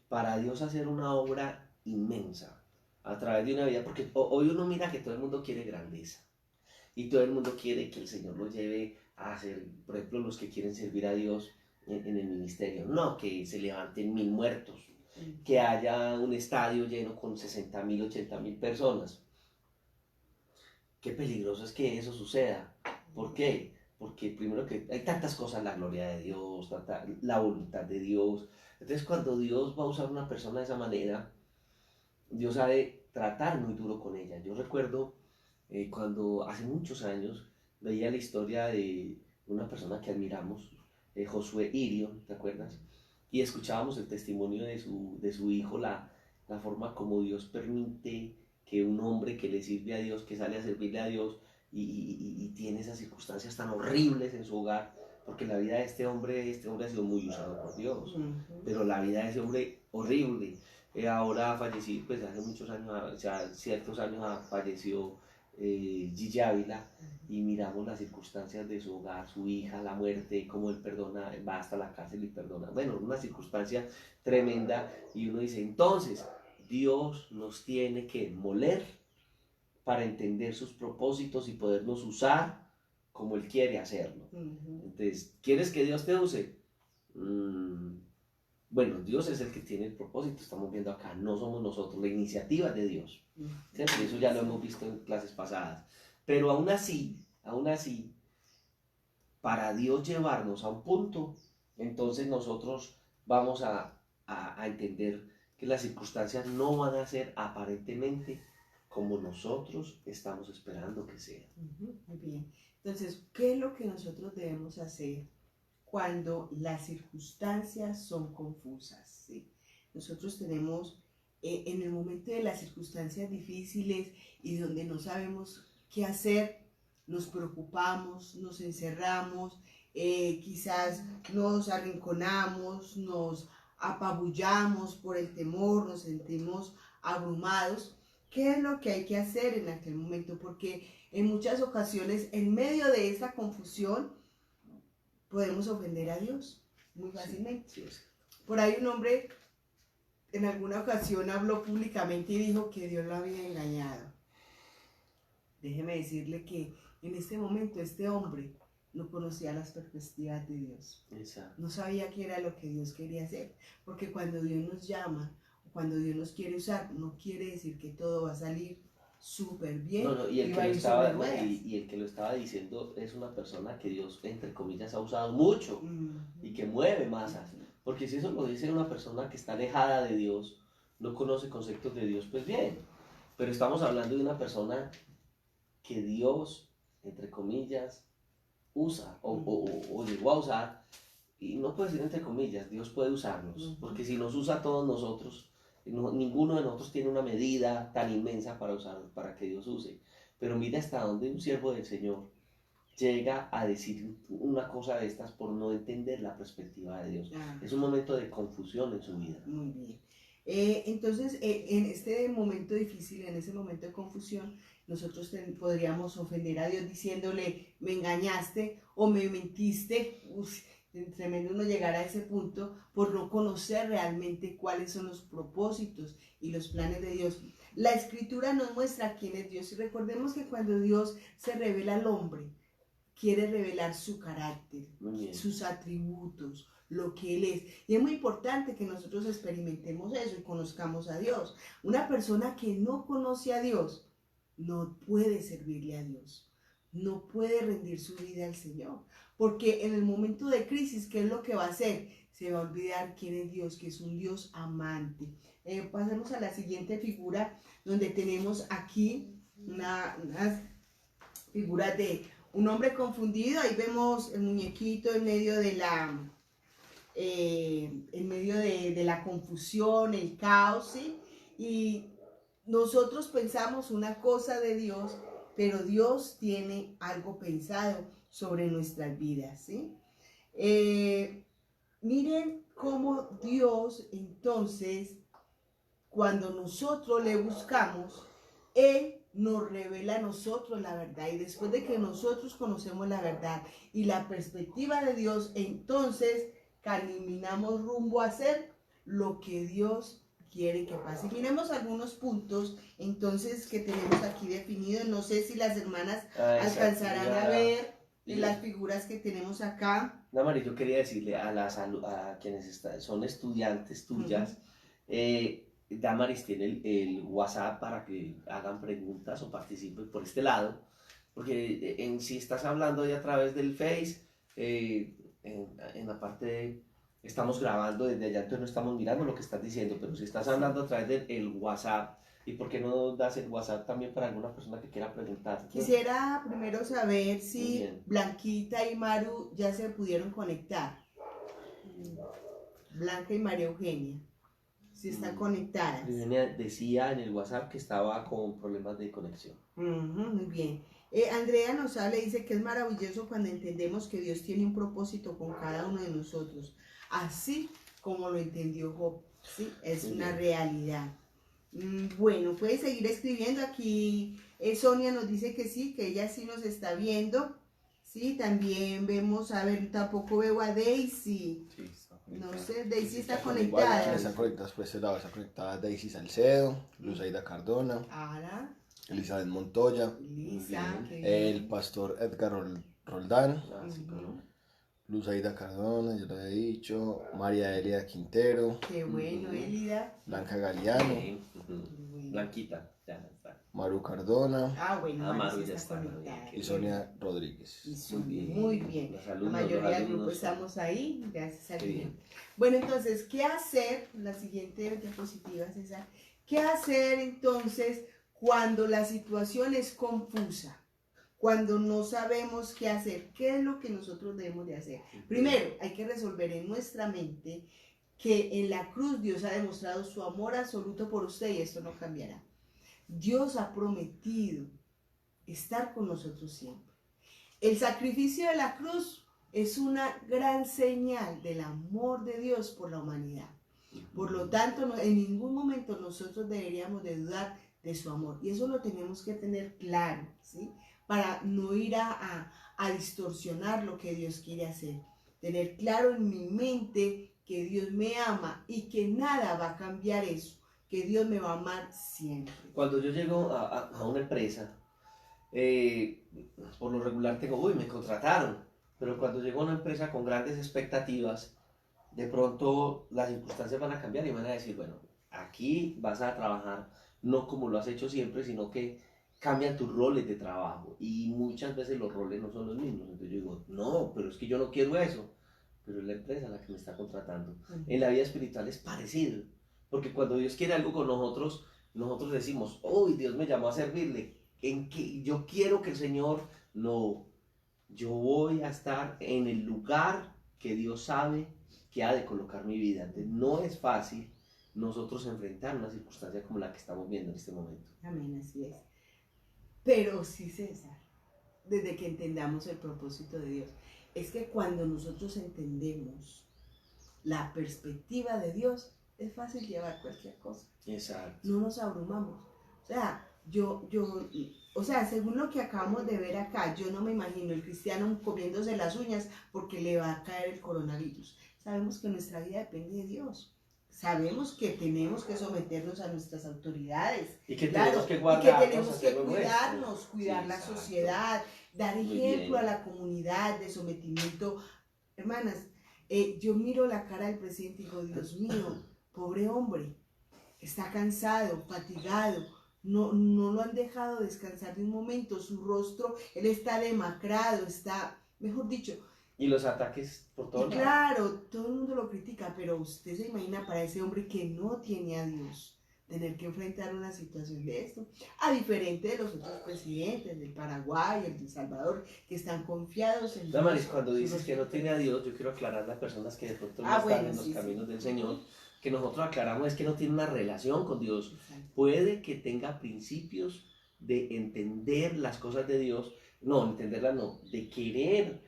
Para Dios hacer una obra inmensa a través de una vida, porque hoy uno mira que todo el mundo quiere grandeza y todo el mundo quiere que el Señor lo lleve a hacer, por ejemplo, los que quieren servir a Dios en el ministerio, no, que se levanten 1000 muertos, que haya un estadio lleno con 60.000, 80.000 personas. Qué peligroso es que eso suceda. ¿Por qué? Porque primero que hay tantas cosas, la gloria de Dios, la voluntad de Dios. Entonces cuando Dios va a usar a una persona de esa manera, Dios ha de tratar muy duro con ella. Yo recuerdo cuando hace muchos años veía la historia de una persona que admiramos, Josué Irio, ¿te acuerdas? Y escuchábamos el testimonio de su hijo, la forma como Dios permite que un hombre que le sirve a Dios, que sale a servirle a Dios y tiene esas circunstancias tan horribles en su hogar, porque la vida de este hombre ha sido muy usado por Dios, pero la vida de ese hombre horrible. Ahora ha fallecido, pues hace muchos años, ya ciertos años falleció Gigi Ávila, y miramos las circunstancias de su hogar, su hija, la muerte, cómo él perdona, va hasta la cárcel y perdona. Bueno, una circunstancia tremenda, y uno dice, entonces, Dios nos tiene que moler para entender sus propósitos y podernos usar como Él quiere hacerlo. Entonces, ¿quieres que Dios te use? Bueno, Dios es el que tiene el propósito, estamos viendo acá, no somos nosotros, la iniciativa es de Dios. ¿Cierto? Eso ya lo hemos visto en clases pasadas. Pero aún así, para Dios llevarnos a un punto, entonces nosotros vamos a entender que las circunstancias no van a ser aparentemente como nosotros estamos esperando que sean. Muy bien. Entonces, ¿qué es lo que nosotros debemos hacer cuando las circunstancias son confusas? ¿Sí? Nosotros tenemos, en el momento de las circunstancias difíciles y donde no sabemos qué hacer, nos preocupamos, nos encerramos, quizás nos arrinconamos, nos apabullamos por el temor, nos sentimos abrumados. ¿Qué es lo que hay que hacer en aquel momento? Porque en muchas ocasiones, en medio de esta confusión, podemos ofender a Dios muy fácilmente. Sí, sí. Por ahí un hombre en alguna ocasión habló públicamente y dijo que Dios lo había engañado. Déjeme decirle que en este momento este hombre no conocía las perspectivas de Dios. Exacto. No sabía qué era lo que Dios quería hacer. Porque cuando Dios nos llama, cuando Dios nos quiere usar, no quiere decir que todo va a salir súper bien. No, y el que lo estaba diciendo es una persona que Dios, entre comillas, ha usado mucho y que mueve masas. Porque si eso lo dice una persona que está alejada de Dios, no conoce conceptos de Dios, pues bien. Pero estamos hablando de una persona que Dios, entre comillas, usa o llegó a usar. Y no puede decir entre comillas, Dios puede usarnos. Porque si nos usa a todos nosotros, ninguno de nosotros tiene una medida tan inmensa para usar, para que Dios use. Pero mira hasta dónde un siervo del Señor llega a decir una cosa de estas por no entender la perspectiva de Dios. Es un momento de confusión en su vida. Muy bien. Entonces, en este momento difícil, en ese momento de confusión, nosotros podríamos ofender a Dios diciéndole, me engañaste o me mentiste. Tremendo uno llegar a ese punto por no conocer realmente cuáles son los propósitos y los planes de Dios. La Escritura nos muestra quién es Dios y recordemos que cuando Dios se revela al hombre, quiere revelar su carácter, sus atributos, lo que Él es. Y es muy importante que nosotros experimentemos eso y conozcamos a Dios. Una persona que no conoce a Dios no puede servirle a Dios, no puede rendir su vida al Señor. Porque en el momento de crisis, ¿qué es lo que va a hacer? Se va a olvidar quién es Dios, que es un Dios amante. Pasemos a la siguiente figura, donde tenemos aquí unas figuras de un hombre confundido. Ahí vemos el muñequito en medio de la confusión, el caos, ¿sí? Y nosotros pensamos una cosa de Dios, pero Dios tiene algo pensado sobre nuestras vidas, ¿sí? Miren cómo Dios, entonces, cuando nosotros le buscamos, Él nos revela a nosotros la verdad. Y después de que nosotros conocemos la verdad y la perspectiva de Dios, entonces caminamos rumbo a hacer lo que Dios quiere que pase. Miremos algunos puntos entonces que tenemos aquí definidos. No sé si las hermanas alcanzarán a ver las figuras que tenemos acá. Damari, yo quería decirle a quienes son estudiantes tuyas, Damaris tiene el WhatsApp para que hagan preguntas o participen por este lado, porque si estás hablando ya a través del Face, en la parte estamos grabando desde allá, entonces no estamos mirando lo que estás diciendo, pero si estás hablando a través del WhatsApp, ¿y por qué no das el WhatsApp también para alguna persona que quiera preguntar? Quisiera primero saber si Blanquita y Maru ya se pudieron conectar. Blanca y María Eugenia, si están conectadas. Eugenia decía en el WhatsApp que estaba con problemas de conexión. Muy bien. Andrea nos habla y dice que es maravilloso cuando entendemos que Dios tiene un propósito con cada uno de nosotros, así como lo entendió Job, ¿sí? Es una realidad. Bueno, puede seguir escribiendo aquí. Sonia nos dice que sí, que ella sí nos está viendo. Sí, también vemos, a ver, tampoco veo a Daisy. Sí, no sé, Daisy está conectada. Están conectadas, pues está conectada Daisy Salcedo, Luzaida Cardona, Elizabeth Montoya, el pastor Edgar Roldán, Luzaida Cardona, yo lo he dicho, María Elida Quintero. Qué bueno, Elida. Blanca Galeano. Blanquita, ya está. Maru Cardona. Bueno, Maru ya está conectada. Y Sonia Rodríguez. Muy bien. La mayoría del grupo estamos ahí, gracias a Dios. Bueno, entonces, ¿qué hacer? La siguiente diapositiva, César. ¿Qué hacer entonces cuando la situación es confusa? Cuando no sabemos qué hacer, ¿qué es lo que nosotros debemos de hacer? Primero, hay que resolver en nuestra mente que en la cruz Dios ha demostrado su amor absoluto por usted y esto no cambiará. Dios ha prometido estar con nosotros siempre. El sacrificio de la cruz es una gran señal del amor de Dios por la humanidad. Por lo tanto, en ningún momento nosotros deberíamos de dudar de su amor. Y eso lo tenemos que tener claro, ¿sí? Para no ir a distorsionar lo que Dios quiere hacer. Tener claro en mi mente que Dios me ama y que nada va a cambiar eso, que Dios me va a amar siempre. Cuando yo llego a una empresa, por lo regular tengo, me contrataron, pero cuando llego a una empresa con grandes expectativas, de pronto las circunstancias van a cambiar y van a decir, bueno, aquí vas a trabajar no como lo has hecho siempre, sino que cambian tus roles de trabajo y muchas veces los roles no son los mismos. Entonces yo digo, no, pero es que yo no quiero eso, pero es la empresa la que me está contratando. En la vida espiritual es parecido, porque cuando Dios quiere algo con nosotros, nosotros decimos, Dios me llamó a servirle, en que yo quiero que el Señor, no, yo voy a estar en el lugar que Dios sabe que ha de colocar mi vida. Entonces, no es fácil nosotros enfrentar una circunstancia como la que estamos viendo en este momento. Amén, así es. Pero sí, César, desde que entendamos el propósito de Dios, es que cuando nosotros entendemos la perspectiva de Dios, es fácil llevar cualquier cosa. Exacto. No nos abrumamos. O sea, según lo que acabamos de ver acá, yo no me imagino el cristiano comiéndose las uñas porque le va a caer el coronavirus. Sabemos que nuestra vida depende de Dios. Sabemos que tenemos que someternos a nuestras autoridades. Y que claro, tenemos que guardarnos, y que tenemos que cuidarnos, cuidar sí, la exacto. sociedad, dar ejemplo a la comunidad de sometimiento. Hermanas, yo miro la cara del presidente y digo, Dios mío, pobre hombre, está cansado, fatigado, no lo han dejado descansar de un momento, su rostro, él está demacrado, está, mejor dicho. Y los ataques por todos lados. Claro, todo el mundo lo critica, pero usted se imagina para ese hombre que no tiene a Dios, tener que enfrentar una situación de esto, a diferente de los otros presidentes del Paraguay, el de El Salvador, que están confiados en Dios. Damaris, cuando dices que no tiene a Dios, yo quiero aclarar a las personas que de pronto no están en los caminos del Señor, que nosotros aclaramos es que no tiene una relación con Dios. Exacto. Puede que tenga principios de entender las cosas de Dios, no, entenderlas no, de querer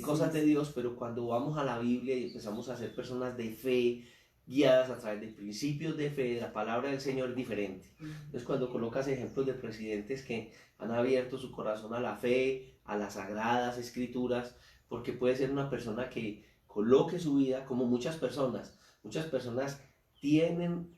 cosas de Dios, pero cuando vamos a la Biblia y empezamos a ser personas de fe, guiadas a través de principios de fe, de la palabra del Señor, es diferente. Entonces cuando colocas ejemplos de presidentes que han abierto su corazón a la fe, a las sagradas escrituras, porque puede ser una persona que coloque su vida, como muchas personas tienen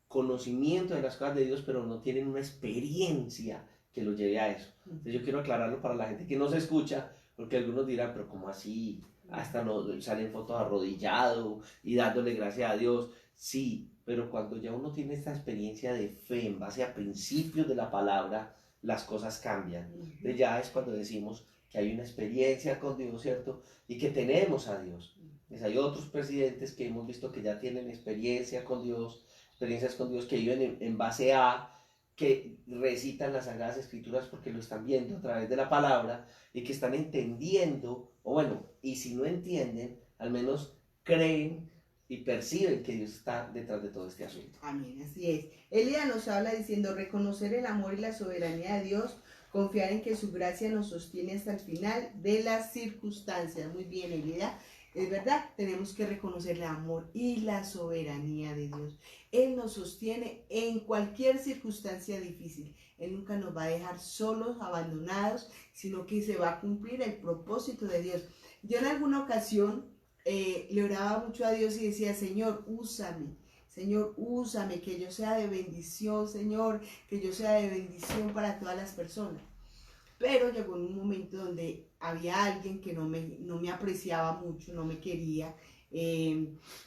conocimiento de las cosas de Dios, pero no tienen una experiencia que los lleve a eso. Entonces yo quiero aclararlo para la gente que no se escucha, porque algunos dirán, pero ¿cómo así? Hasta no salen fotos arrodillado y dándole gracias a Dios. Sí, pero cuando ya uno tiene esta experiencia de fe en base a principios de la palabra, las cosas cambian. Entonces ya es cuando decimos que hay una experiencia con Dios, ¿cierto? Y que tenemos a Dios. Entonces hay otros presidentes que hemos visto que ya tienen experiencias con Dios, que viven en base a, que recitan las Sagradas Escrituras porque lo están viendo a través de la palabra y que están entendiendo, o bueno, y si no entienden, al menos creen y perciben que Dios está detrás de todo este asunto. Amén, así es. Elías nos habla diciendo, reconocer el amor y la soberanía de Dios, confiar en que su gracia nos sostiene hasta el final de las circunstancias. Muy bien, Elías. Es verdad, tenemos que reconocer el amor y la soberanía de Dios. Él nos sostiene en cualquier circunstancia difícil. Él nunca nos va a dejar solos, abandonados, sino que se va a cumplir el propósito de Dios. Yo en alguna ocasión le oraba mucho a Dios y decía, Señor, úsame, que yo sea de bendición, Señor, que yo sea de bendición para todas las personas. Pero llegó un momento donde había alguien que no me apreciaba mucho, no me quería.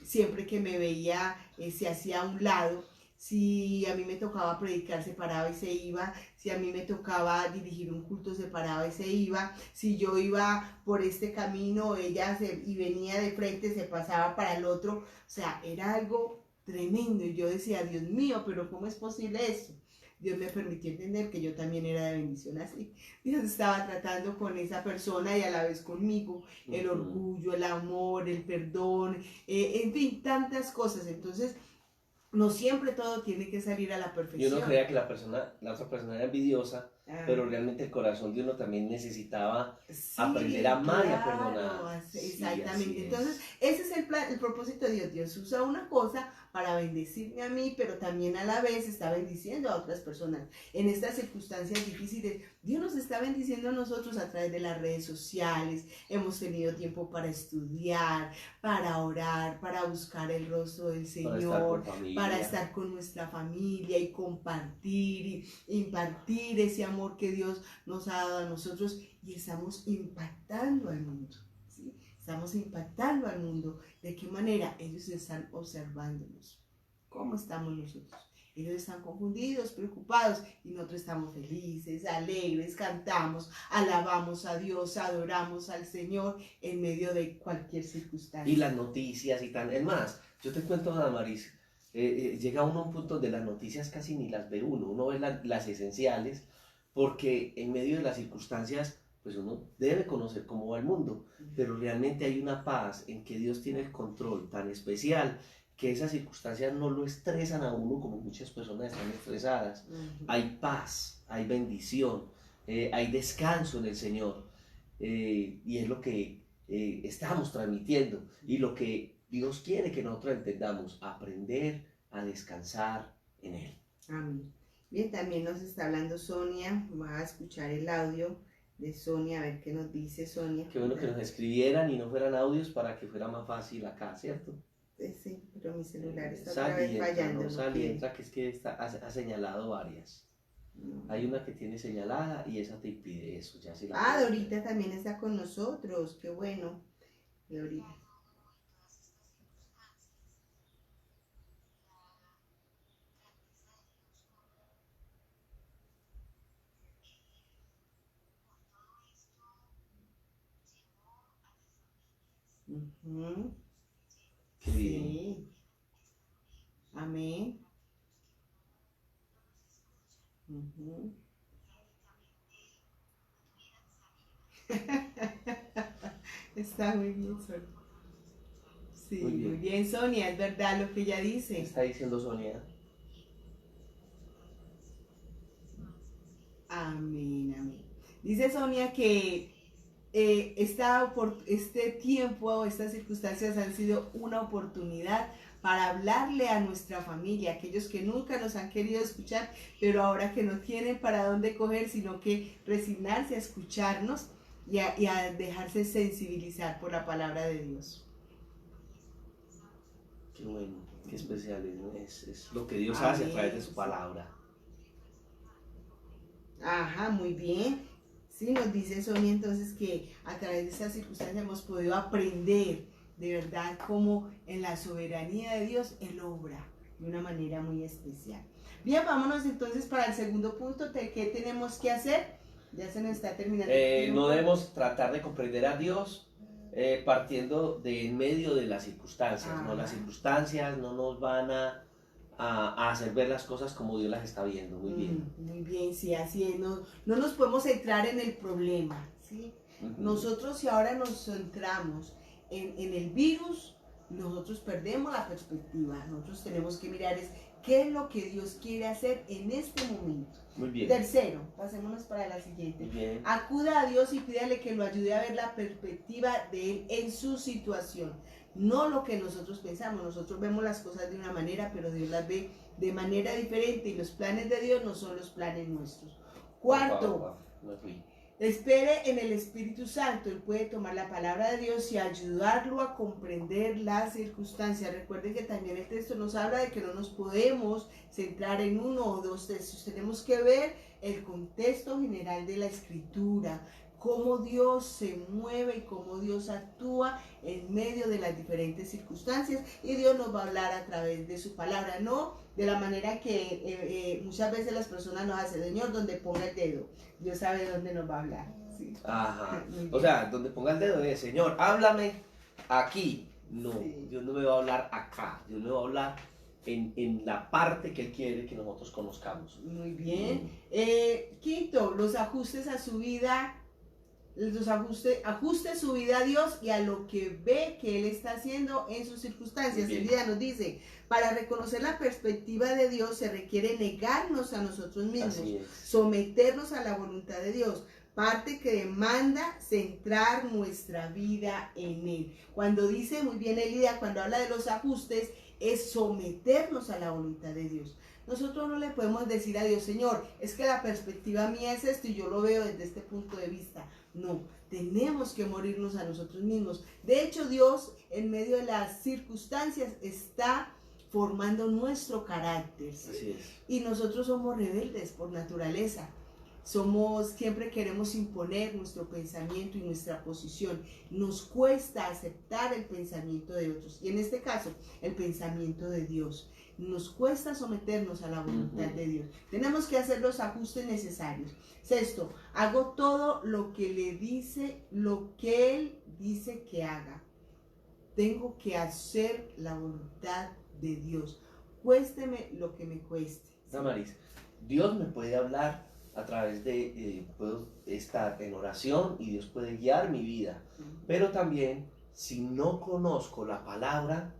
Siempre que me veía se hacía a un lado. Si a mí me tocaba predicar, se paraba y se iba. Si a mí me tocaba dirigir un culto, se paraba y se iba. Si yo iba por este camino, y venía de frente, se pasaba para el otro. O sea, era algo tremendo. Y yo decía, Dios mío, pero ¿cómo es posible esto? Dios me permitió entender que yo también era de bendición así. Dios estaba tratando con esa persona y a la vez conmigo, el orgullo, el amor, el perdón, en fin, tantas cosas. Entonces, no siempre todo tiene que salir a la perfección. Yo no creía que la otra persona era envidiosa, pero realmente el corazón de uno también necesitaba aprender a amar y a perdonar. Exactamente. Sí, entonces, ese es el propósito de Dios. Dios usa una cosa para bendecirme a mí, pero también a la vez está bendiciendo a otras personas. En estas circunstancias difíciles, Dios nos está bendiciendo a nosotros a través de las redes sociales. Hemos tenido tiempo para estudiar, para orar, para buscar el rostro del Señor, para estar con nuestra familia y compartir y impartir ese amor que Dios nos ha dado a nosotros, y estamos impactando al mundo. ¿Sí? Estamos impactando al mundo. ¿De qué manera? Ellos están observándonos. ¿Cómo estamos nosotros? Ellos están confundidos, preocupados, y nosotros estamos felices, alegres, cantamos, alabamos a Dios, adoramos al Señor en medio de cualquier circunstancia. Y las noticias y tal. Es más, yo te cuento, Damaris, llega uno a un punto donde las noticias casi ni las ve uno ve las esenciales, porque en medio de las circunstancias, pues uno debe conocer cómo va el mundo, pero realmente hay una paz en que Dios tiene el control tan especial que esas circunstancias no lo estresan a uno como muchas personas están estresadas. Hay paz, hay bendición, hay descanso en el Señor, y es lo que estamos transmitiendo y lo que Dios quiere que nosotros entendamos, aprender a descansar en Él. Amén. Bien, también nos está hablando Sonia, va a escuchar el audio de Sonia, a ver qué nos dice Sonia. Qué bueno que nos escribieran y no fueran audios para que fuera más fácil acá, ¿cierto? Sí, pero mi celular está otra vez fallando. No, sal y entra, que es que ha señalado varias. Hay una que tiene señalada y esa te impide eso. Ya si la Dorita también está con nosotros, qué bueno. Dorita. Sí. Amén. Está muy bien, Sonia. Sí, muy bien, Sonia, es verdad lo que ella dice. ¿Qué está diciendo Sonia? Amén, amén. Dice Sonia que este tiempo o estas circunstancias han sido una oportunidad para hablarle a nuestra familia, aquellos que nunca nos han querido escuchar, pero ahora que no tienen para dónde coger, sino que resignarse a escucharnos y a dejarse sensibilizar por la palabra de Dios. Qué bueno, qué especial, ¿no? Es lo que Dios hace a través de su palabra. Ajá, muy bien. Sí, nos dice Sonia entonces que a través de estas circunstancias hemos podido aprender de verdad cómo en la soberanía de Dios Él obra de una manera muy especial. Bien, vámonos entonces para el segundo punto. ¿Qué tenemos que hacer? Ya se nos está terminando. No debemos tratar de comprender a Dios partiendo de en medio de las circunstancias. ¿No? Las circunstancias no nos van a hacer ver las cosas como Dios las está viendo. Muy bien. Muy bien, sí, así es. No nos podemos centrar en el problema, ¿sí? Nosotros, si ahora nos centramos en el virus, nosotros perdemos la perspectiva. Nosotros tenemos que mirar qué es lo que Dios quiere hacer en este momento. Muy bien. Tercero, pasémonos para la siguiente. Muy bien. Acuda a Dios y pídale que lo ayude a ver la perspectiva de Él en su situación. No lo que nosotros pensamos. Nosotros vemos las cosas de una manera, pero Dios las ve de manera diferente y los planes de Dios no son los planes nuestros. Cuarto, espere en el Espíritu Santo. Él puede tomar la palabra de Dios y ayudarlo a comprender las circunstancias. Recuerden que también el texto nos habla de que no nos podemos centrar en uno o dos textos. Tenemos que ver el contexto general de la Escritura, cómo Dios se mueve y cómo Dios actúa en medio de las diferentes circunstancias, y Dios nos va a hablar a través de su palabra, no de la manera que muchas veces las personas nos hacen. Señor, donde ponga el dedo, Dios sabe dónde nos va a hablar. ¿Sí? Ajá. O sea, donde ponga el dedo es, Señor, háblame aquí. No, sí. Dios no me va a hablar acá, Dios me va a hablar en la parte que Él quiere que nosotros conozcamos. Muy bien. Quinto, los ajustes a su vida. Ajuste su vida a Dios y a lo que ve que Él está haciendo en sus circunstancias. El día nos dice, para reconocer la perspectiva de Dios se requiere negarnos a nosotros mismos, someternos a la voluntad de Dios, parte que demanda centrar nuestra vida en Él. Cuando dice, muy bien Elida, cuando habla de los ajustes, es someternos a la voluntad de Dios. Nosotros no le podemos decir a Dios, Señor, es que la perspectiva mía es esto y yo lo veo desde este punto de vista. No, tenemos que morirnos a nosotros mismos. De hecho, Dios, en medio de las circunstancias, está formando nuestro carácter. ¿Sí? Así es. Y nosotros somos rebeldes por naturaleza. Siempre queremos imponer nuestro pensamiento y nuestra posición. Nos cuesta aceptar el pensamiento de otros. Y en este caso, el pensamiento de Dios. Nos cuesta someternos a la voluntad de Dios. Tenemos que hacer los ajustes necesarios. Sexto, hago todo lo que Él dice que haga. Tengo que hacer la voluntad de Dios. Cuésteme lo que me cueste. Damaris, Dios me puede hablar a través de, puedo estar en oración y Dios puede guiar mi vida. Pero también, si no conozco la palabra,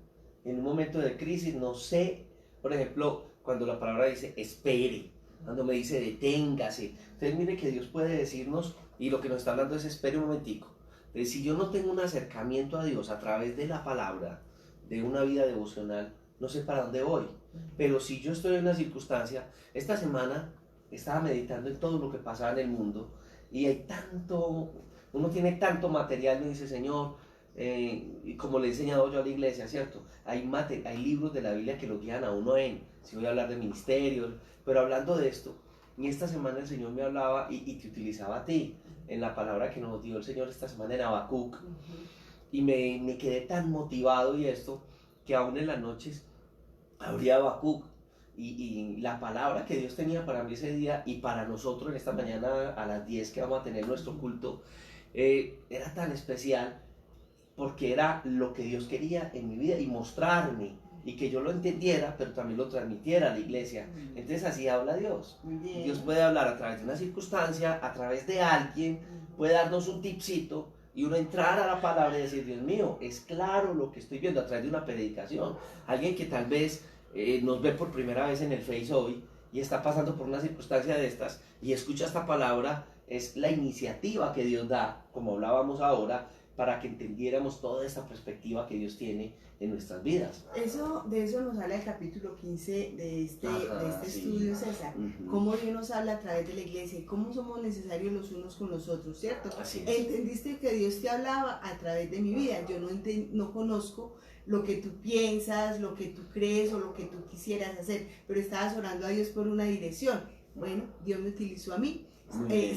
en un momento de crisis no sé, por ejemplo, cuando la palabra dice espere, cuando me dice deténgase. Entonces mire que Dios puede decirnos, y lo que nos está hablando es espere un momentico. Si yo no tengo un acercamiento a Dios a través de la palabra, de una vida devocional, no sé para dónde voy. Pero si yo estoy en una circunstancia, esta semana estaba meditando en todo lo que pasaba en el mundo, y hay tanto, uno tiene tanto material, me dice, Señor, y como le he enseñado yo a la iglesia, ¿cierto? Hay libros de la Biblia que lo guían a uno si voy a hablar de ministerios, pero hablando de esto, y esta semana el Señor me hablaba y te utilizaba a ti, en la palabra que nos dio el Señor esta semana en Habacuc, y me quedé tan motivado y esto, que aún en las noches abría Habacuc, y la palabra que Dios tenía para mí ese día y para nosotros en esta mañana a las 10 que vamos a tener nuestro culto, era tan especial porque era lo que Dios quería en mi vida y mostrarme y que yo lo entendiera, pero también lo transmitiera a la iglesia. Entonces así habla Dios. Dios puede hablar a través de una circunstancia, a través de alguien, puede darnos un tipcito y uno entrar a la palabra y decir, Dios mío, es claro lo que estoy viendo a través de una predicación. Alguien que tal vez nos ve por primera vez en el Face hoy y está pasando por una circunstancia de estas y escucha esta palabra, es la iniciativa que Dios da, como hablábamos ahora, para que entendiéramos toda esta perspectiva que Dios tiene en nuestras vidas. De eso nos habla el capítulo 15 de este estudio, César. Cómo Dios nos habla a través de la iglesia y cómo somos necesarios los unos con los otros, ¿cierto? Así es. Entendiste que Dios te hablaba a través de mi vida. Yo no conozco lo que tú piensas, lo que tú crees o lo que tú quisieras hacer, pero estabas orando a Dios por una dirección. Bueno, Dios me utilizó a mí.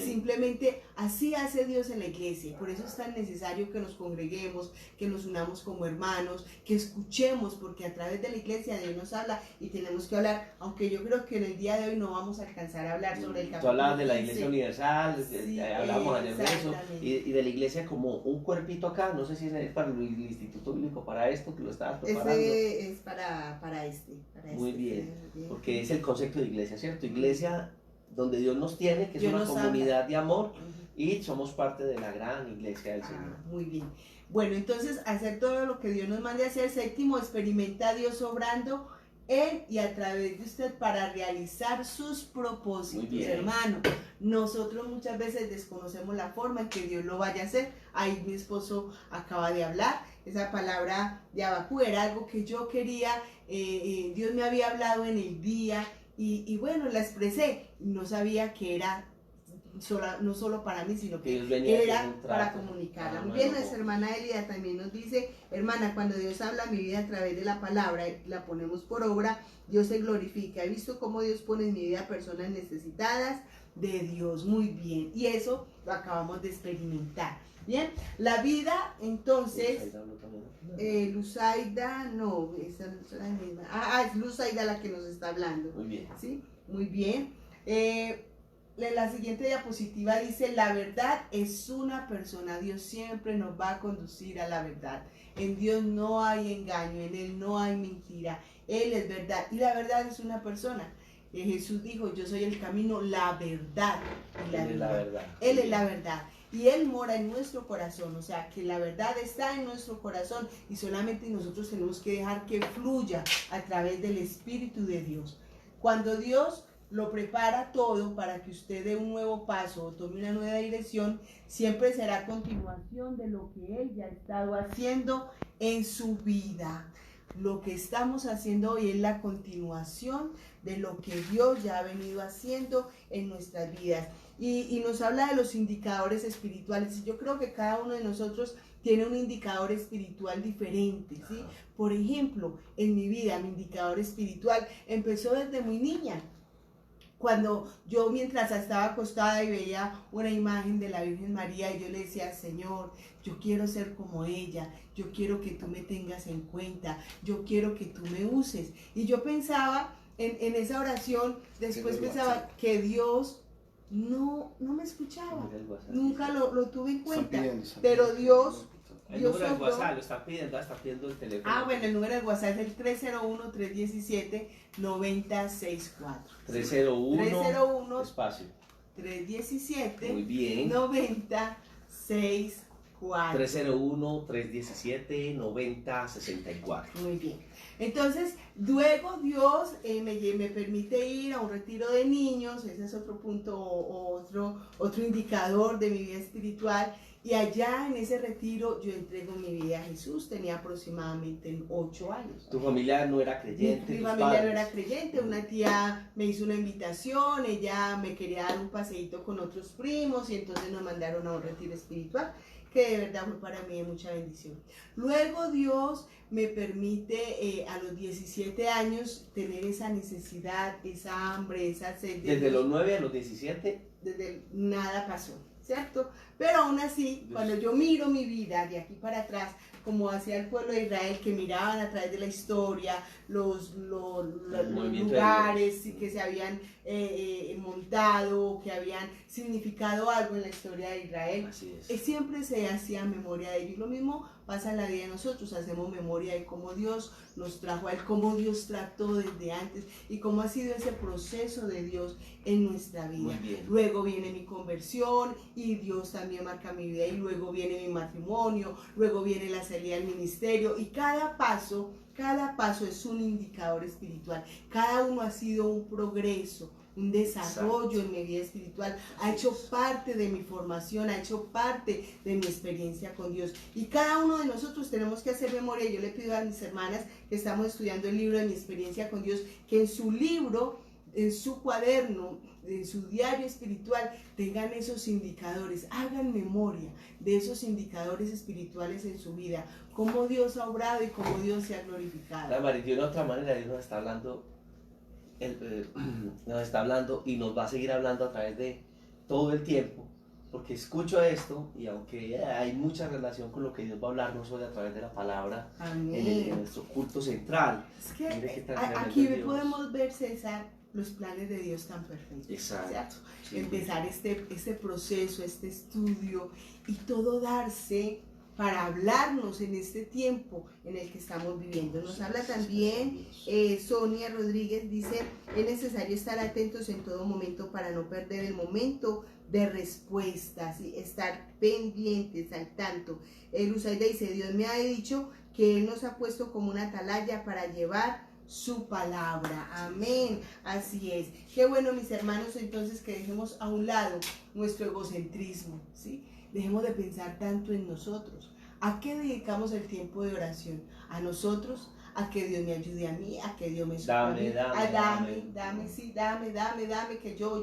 Simplemente así hace Dios en la iglesia. Por eso es tan necesario que nos congreguemos, que nos unamos como hermanos, que escuchemos, porque a través de la iglesia Dios nos habla y tenemos que hablar, aunque yo creo que en el día de hoy no vamos a alcanzar a hablar sobre el capítulo. Tú hablabas de la iglesia universal, sí, hablamos ayer de eso, y de la iglesia como un cuerpito acá, no sé si es para el Instituto Bíblico, para esto que lo estabas preparando. Ese es para este. Muy bien, porque es el concepto de iglesia, ¿cierto? Iglesia donde Dios nos tiene, que es una comunidad de amor, y somos parte de la gran iglesia del Señor. Muy bien. Bueno, entonces, hacer todo lo que Dios nos mande a hacer. Séptimo, experimenta a Dios obrando en y a través de usted para realizar sus propósitos, hermano. Nosotros muchas veces desconocemos la forma en que Dios lo vaya a hacer. Ahí mi esposo acaba de hablar. Esa palabra de Habacuc era algo que yo quería, Dios me había hablado en el día, y bueno, la expresé. No sabía que era no solo para mí, sino que era para comunicarla. Muy bien, nuestra hermana Elida también nos dice, hermana, cuando Dios habla a mi vida a través de la palabra, la ponemos por obra, Dios se glorifica. He visto cómo Dios pone en mi vida personas necesitadas de Dios. Muy bien, y eso lo acabamos de experimentar. Bien, la vida, entonces, Luzaida, no, esa no es la misma. Es Luzaida la que nos está hablando. Muy bien. ¿Sí? Muy bien. La siguiente diapositiva dice, la verdad es una persona. Dios siempre nos va a conducir a la verdad. En Dios no hay engaño, en Él no hay mentira. Él es verdad y la verdad es una persona. Jesús dijo, yo soy el camino, la verdad y la vida. Él es la verdad. Y Él mora en nuestro corazón, o sea que la verdad está en nuestro corazón y solamente nosotros tenemos que dejar que fluya a través del Espíritu de Dios. Cuando Dios lo prepara todo para que usted dé un nuevo paso o tome una nueva dirección, siempre será continuación de lo que Él ya ha estado haciendo en su vida. Lo que estamos haciendo hoy es la continuación de lo que Dios ya ha venido haciendo en nuestras vidas. Y nos habla de los indicadores espirituales. Y yo creo que cada uno de nosotros tiene un indicador espiritual diferente, ¿sí? Por ejemplo, en mi vida, mi indicador espiritual empezó desde muy niña. Cuando yo, mientras estaba acostada y veía una imagen de la Virgen María, y yo le decía, Señor, yo quiero ser como ella, yo quiero que tú me tengas en cuenta, yo quiero que tú me uses. Y yo pensaba en esa oración, después pensaba que Dios no me escuchaba, nunca lo tuve en cuenta, pero Dios... El número de WhatsApp lo está pidiendo el teléfono. Bueno, el número de WhatsApp es el 301-317-9064. 301 espacio. 317 Muy bien. 9064. 301-317-9064. Muy bien. Entonces, luego Dios me permite ir a un retiro de niños, ese es otro punto, otro indicador de mi vida espiritual. Y allá en ese retiro yo entrego mi vida a Jesús, tenía aproximadamente 8 años. ¿Tu familia no era creyente? Mi familia no era creyente, una tía me hizo una invitación, ella me quería dar un paseíto con otros primos y entonces nos mandaron a un retiro espiritual que de verdad fue para mí de mucha bendición. Luego Dios me permite a los 17 años tener esa necesidad, esa hambre, esa sed. ¿Desde los 9 a los 17? Desde nada pasó, ¿cierto? Pero aún así, cuando yo miro mi vida de aquí para atrás, como hacía el pueblo de Israel, que miraban a través de la historia, los lugares que se habían montado, que habían significado algo en la historia de Israel, siempre se hacía memoria de ello. Y lo mismo pasa en la vida de nosotros, hacemos memoria de cómo Dios nos trajo a Él, cómo Dios trató desde antes y cómo ha sido ese proceso de Dios en nuestra vida. Luego viene mi conversión y Dios también marca mi vida, y luego viene mi matrimonio, luego viene la salida al ministerio, y cada paso es un indicador espiritual. Cada uno ha sido un progreso, un desarrollo en mi vida espiritual, ha hecho parte de mi formación, ha hecho parte de mi experiencia con Dios. Y cada uno de nosotros tenemos que hacer memoria. Yo le pido a mis hermanas que estamos estudiando el libro de mi experiencia con Dios, que en su libro, en su cuaderno, en su diario espiritual, tengan esos indicadores, hagan memoria de esos indicadores espirituales en su vida, cómo Dios ha obrado y cómo Dios se ha glorificado. La María, de una otra manera Dios nos está hablando y nos va a seguir hablando a través de todo el tiempo, porque escucho esto y aunque hay mucha relación con lo que Dios va a hablarnos hoy a través de la palabra en nuestro culto central. Es que aquí podemos ver, César, los planes de Dios tan perfectos. Exacto. Sí. Empezar este proceso, este estudio, y todo darse para hablarnos en este tiempo en el que estamos viviendo. Nos habla también Sonia Rodríguez, dice: es necesario estar atentos en todo momento para no perder el momento de respuestas y estar pendientes al tanto. Luzaida dice: Dios me ha dicho que Él nos ha puesto como una atalaya para llevar su palabra. Amén. Así es. Qué bueno, mis hermanos, entonces, que dejemos a un lado nuestro egocentrismo, ¿sí? Dejemos de pensar tanto en nosotros. ¿A qué dedicamos el tiempo de oración? ¿A nosotros? ¿A que Dios me ayude a mí? ¿A que Dios me dame, que yo?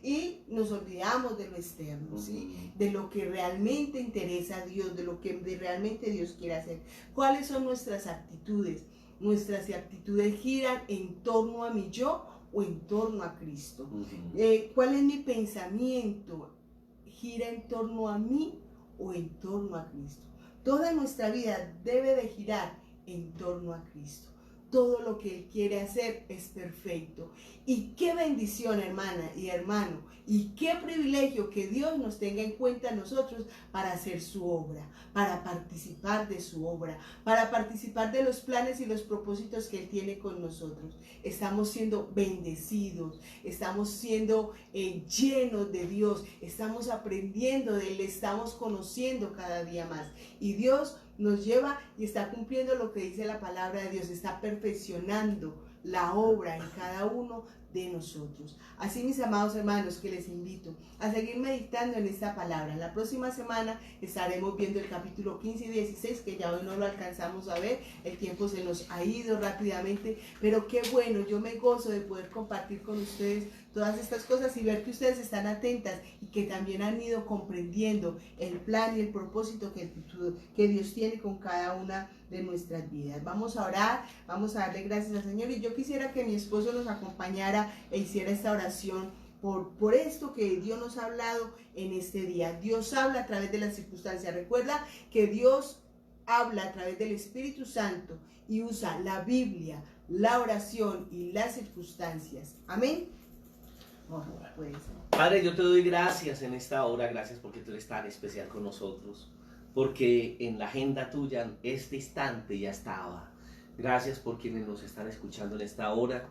Y nos olvidamos de lo externo, ¿sí? De lo que realmente interesa a Dios, de lo que realmente Dios quiere hacer. ¿Cuáles son nuestras actitudes? Nuestras actitudes giran en torno a mi yo o en torno a Cristo. ¿Cuál es mi pensamiento? ¿Gira en torno a mí o en torno a Cristo? Toda nuestra vida debe de girar en torno a Cristo. Todo lo que Él quiere hacer es perfecto. Y qué bendición, hermana y hermano, y qué privilegio que Dios nos tenga en cuenta a nosotros para hacer su obra, para participar de su obra, para participar de los planes y los propósitos que Él tiene con nosotros. Estamos siendo bendecidos, estamos siendo llenos de Dios, estamos aprendiendo de Él, estamos conociendo cada día más. Y Dios nos lleva y está cumpliendo lo que dice la palabra de Dios, está perfeccionando la obra en cada uno de nosotros. Así, mis amados hermanos, que les invito a seguir meditando en esta palabra. La próxima semana estaremos viendo el capítulo 15 y 16, que ya hoy no lo alcanzamos a ver, el tiempo se nos ha ido rápidamente, pero qué bueno, yo me gozo de poder compartir con ustedes todas estas cosas y ver que ustedes están atentas y que también han ido comprendiendo el plan y el propósito que Dios tiene con cada una de nuestras vidas. Vamos a orar, vamos a darle gracias al Señor, y yo quisiera que mi esposo nos acompañara e hiciera esta oración por esto que Dios nos ha hablado en este día. Dios habla a través de las circunstancias. Recuerda que Dios habla a través del Espíritu Santo y usa la Biblia, la oración y las circunstancias. Amén. Padre, yo te doy gracias en esta hora, gracias porque tú eres tan especial con nosotros, porque en la agenda tuya este instante ya estaba. Gracias por quienes nos están escuchando en esta hora,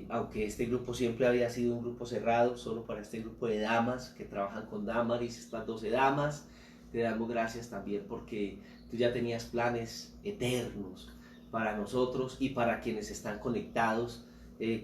aunque este grupo siempre había sido un grupo cerrado, solo para este grupo de damas que trabajan con Damaris, estas 12 damas, Te damos gracias también porque tú ya tenías planes eternos para nosotros y para quienes están conectados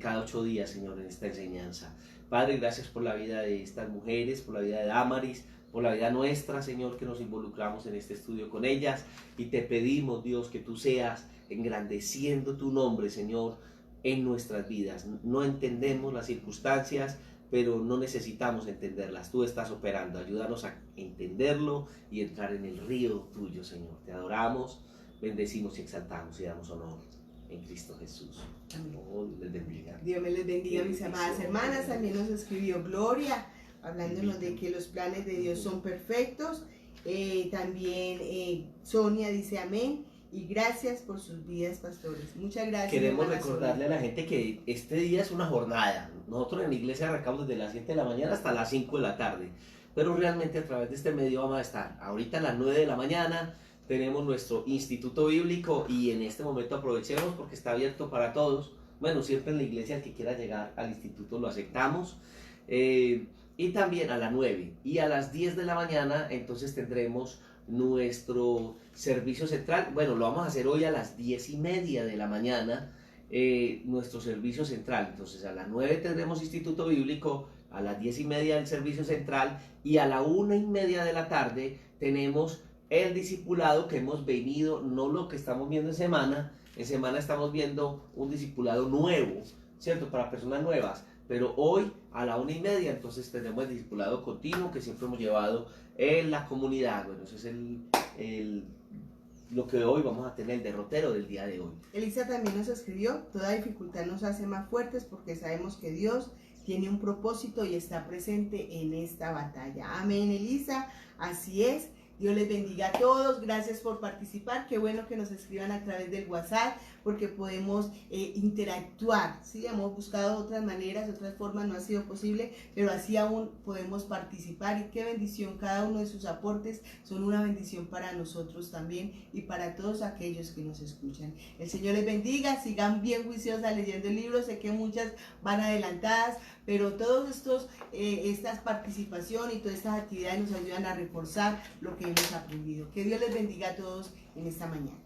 cada 8 días, Señor, en esta enseñanza. Padre, gracias por la vida de estas mujeres, por la vida de Damaris, por la vida nuestra, Señor, que nos involucramos en este estudio con ellas. Y te pedimos, Dios, que tú seas engrandeciendo tu nombre, Señor, en nuestras vidas. No entendemos las circunstancias, pero no necesitamos entenderlas. Tú estás operando. Ayúdanos a entenderlo y entrar en el río tuyo, Señor. Te adoramos, bendecimos y exaltamos y damos honor en Cristo Jesús. Oh, Dios les bendiga. Dios me les bendiga, mis amadas hermanas. También nos escribió Gloria, hablándonos de que los planes de Dios son perfectos. También Sonia dice amén. Y gracias por sus vidas, pastores. Muchas gracias. Queremos recordarle a la gente que este día es una jornada. Nosotros en la iglesia arrancamos desde las 7 de la mañana hasta las 5 de la tarde. Pero realmente a través de este medio vamos a estar. Ahorita a las 9 de la mañana tenemos nuestro instituto bíblico y en este momento aprovechemos porque está abierto para todos. Bueno, siempre en la iglesia el que quiera llegar al instituto lo aceptamos. Y también a las 9 y a las 10 de la mañana entonces tendremos nuestro servicio central. Bueno, lo vamos a hacer hoy a las 10:30 de la mañana, nuestro servicio central. Entonces a las 9 tendremos instituto bíblico, a las 10:30 el servicio central y a la 1:30 de la tarde tenemos el discipulado que hemos venido, no lo que estamos viendo en semana estamos viendo un discipulado nuevo, ¿cierto? Para personas nuevas. Pero hoy a la 1:30 entonces tenemos el discipulado continuo que siempre hemos llevado en la comunidad. Bueno, eso es lo que hoy vamos a tener, el derrotero del día de hoy. Elisa también nos escribió: toda dificultad nos hace más fuertes porque sabemos que Dios tiene un propósito y está presente en esta batalla. Amén, Elisa, así es. Dios les bendiga a todos, gracias por participar, qué bueno que nos escriban a través del WhatsApp porque podemos interactuar, ¿sí? Hemos buscado otras maneras, otras formas, no ha sido posible, pero así aún podemos participar y qué bendición, cada uno de sus aportes son una bendición para nosotros también y para todos aquellos que nos escuchan. El Señor les bendiga, sigan bien juiciosas leyendo el libro, sé que muchas van adelantadas, pero todos estas participaciones y todas estas actividades nos ayudan a reforzar lo que hemos aprendido. Que Dios les bendiga a todos en esta mañana.